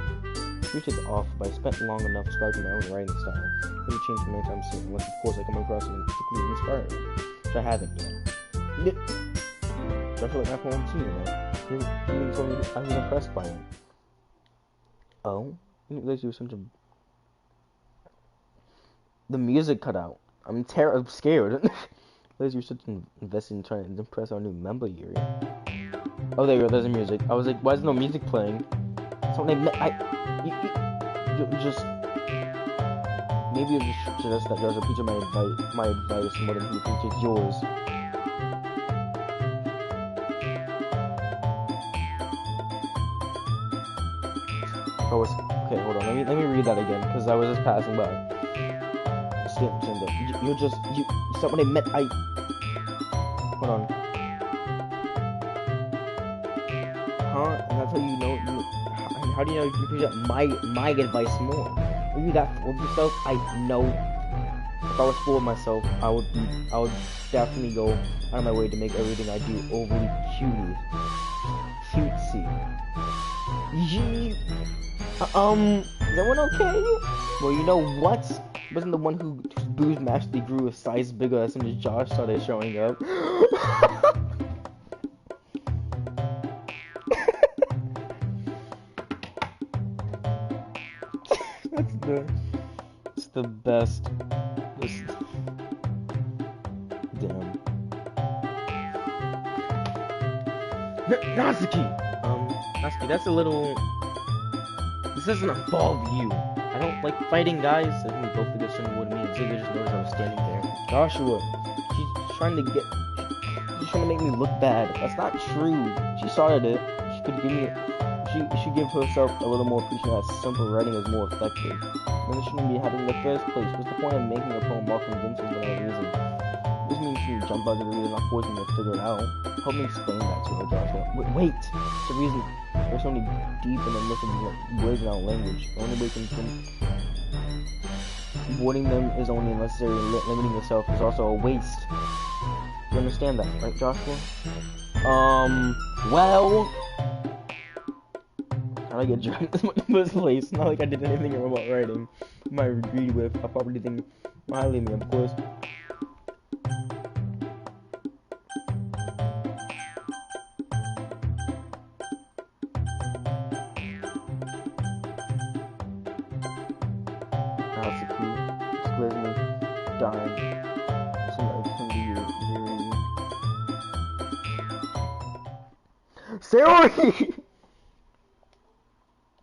Reach it off, but I spent long enough describing my own writing style. It wouldn't change from anytime soon, unless of course I come across something particularly inspiring, which I haven't yet. Joshua liked my poem too, right? He even told me I was impressed by it. Oh? I didn't realize you were such a... The music cut out. I'm scared. Realize you're such invested in trying to impress our new member, Yuri. Oh, there you go. There's the music. I was like, why is no music playing? Something you just maybe you just suggest that Joshua appreciate my advice more than he appreciates yours. Okay, hold on. Let me read that again because I was just passing by. Somebody met hold on. Huh? And that's how you know how do you know you can appreciate my advice more? Are you that full of yourself? I know. If I was full of myself, I would definitely go out of my way to make everything I do overly cutesy. Is everyone okay? Well, you know what? Wasn't the one whose boobs magically grew a size bigger as soon as Josh started showing up. It's the best. Damn. Natsuki, that's a little... This doesn't involve you. I don't like fighting guys. I think we both figured someone would mean. Zigga just noticed I was standing there. Joshua, she's trying to make me look bad. That's not true. She started it. She should give herself a little more appreciation that simple writing is more effective. Then it shouldn't be happening in the first place. What's the point of making a poem more convincing without reason? This means she jump out of the reader, not forcing me to figure it out. Help me explain that to her, Joshua. Wait! The reason there's so many deep and unlistened words in our language. The only way to avoiding them is only necessary, and limiting yourself is also a waste. You understand that, right, Joshua? Well... How do I get dragged in the first place? Not like I did anything wrong about writing. I might agree with, I probably think highly of me, of course. Natsuki squares me, dying. Somebody Sarah!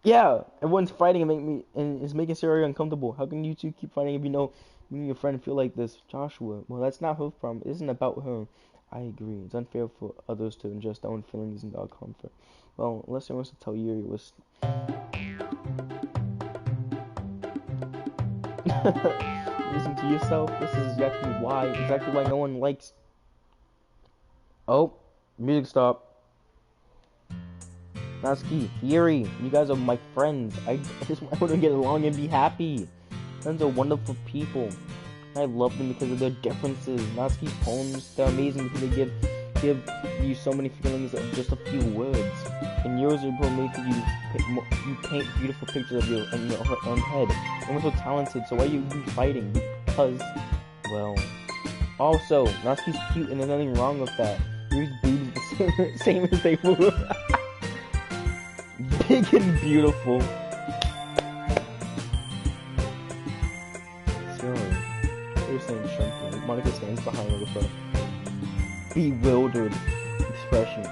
Yeah, everyone's fighting and it's making Sarah uncomfortable. How can you two keep fighting if you know you and your friend feel like this? Joshua, well, that's not her problem. It isn't about her. I agree. It's unfair for others to ingest their own feelings and our comfort. Well, unless someone wants to tell Yuri it was... Listen to yourself. This is exactly why no one likes... Oh, music stop. Natsuki, Yuri, you guys are my friends. I just want to get along and be happy. Friends are wonderful people. I love them because of their differences. Natsuki's poems, they're amazing because they give you so many feelings of just a few words. And yours are made for you paint beautiful pictures of your own head. And we're so talented, so why are you fighting? Because, well, also, Natsuki's cute and there's nothing wrong with that. Yuri's boobs the same as they were. Big and beautiful. Sorry. They're saying shrinking. Monica stands behind her with a bewildered expression.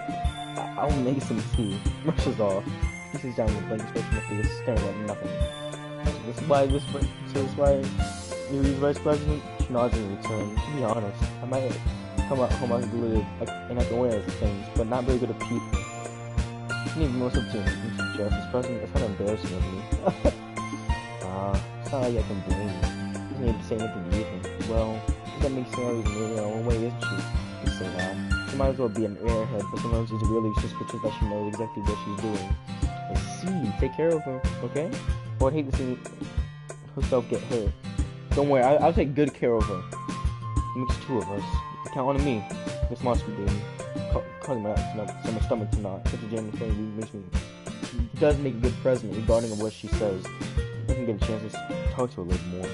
I'll make some tea. Rushes off. He sits down with a blank expression of face, staring at nothing. So that's why Yuri's vice president? She nods in return. To be honest, I might come out home good and I can wear things, but not very good at people. I need most of the Justice President. It's kind of embarrassing of me. It's not like I can blame you. She doesn't need to say anything either. Well, that makes sense in her own way, isn't she? You say that. She might as well be an airhead, but sometimes it's really suspicious that she knows exactly what she's doing. I see. Take care of her, okay? Or I'd hate to see herself get hurt. Don't worry, I'll take good care of her. It makes two of us. You count on me. Miss Moscow, baby. Causing my stomach to knot. Such a genuine thing makes me. He does make a good president regarding of what she says. I can get a chance to talk to her a little more.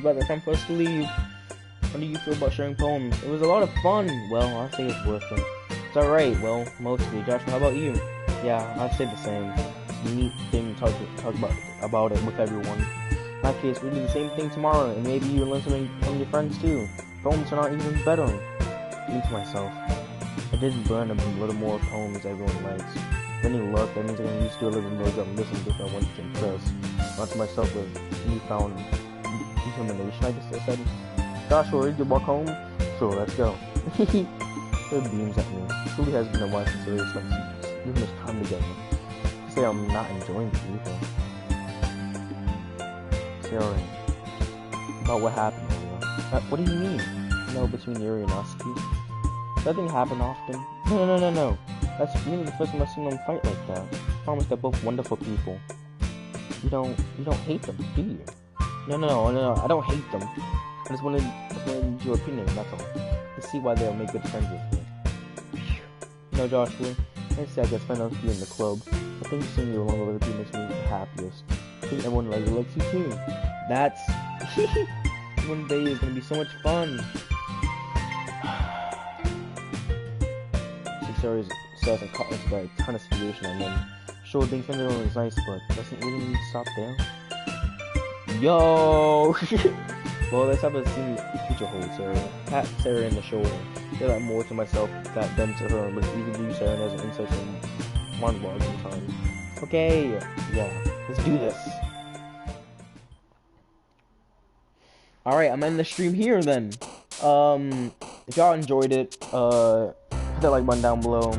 By the time for us to leave, how do you feel about sharing poems? It was a lot of fun. Well, I'll say it's worth it. It's alright. Well, mostly. Joshua, how about you? Yeah, I'd say the same. Neat thing to talk about it with everyone. In that case, we'll do the same thing tomorrow, and maybe you'll learn something from your friends too. Poems are not even better. Think to myself, I did learn a little more poems everyone likes. With any luck, that means I can just do a little more and listen to different ones to impress. Not to myself with newfound determination. I said, Joshua, ready to walk home? Sure, let's go. He beams at me. It truly has been a while since we spent this much time together. To say I'm not enjoying it either. Sarah, about what happened, what do you mean? No, between Yuri and Natsuki? Does that thing happen often? No. That's really the first time I've seen them fight like that. I promise they're both wonderful people. You don't hate them, do you? No, I don't hate them. I just wanted your opinion, that's all. To see why they'll make good friends with me. No, Joshua, I say I get friends with you in the club. I think seeing you along with other people makes me the happiest. I think everyone likes you too. That's... One day is gonna be so much fun. Sarah and caught into a ton of situation I'm in. Sure, being friendly is nice, but doesn't really need to stop there. Yo! Well, let's have a scene future hold Sarah. Pat Sarah in the shoulder. Feel like more to myself than to her, but we can use Sarah as an insight from monologue sometimes. Okay, yeah, let's do this. Alright, I'm ending the stream here then. If y'all enjoyed it, hit that like button down below.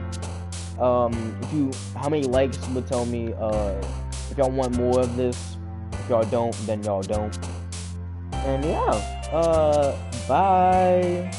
How many likes would tell me, if y'all want more of this. If y'all don't, then y'all don't. And yeah, bye.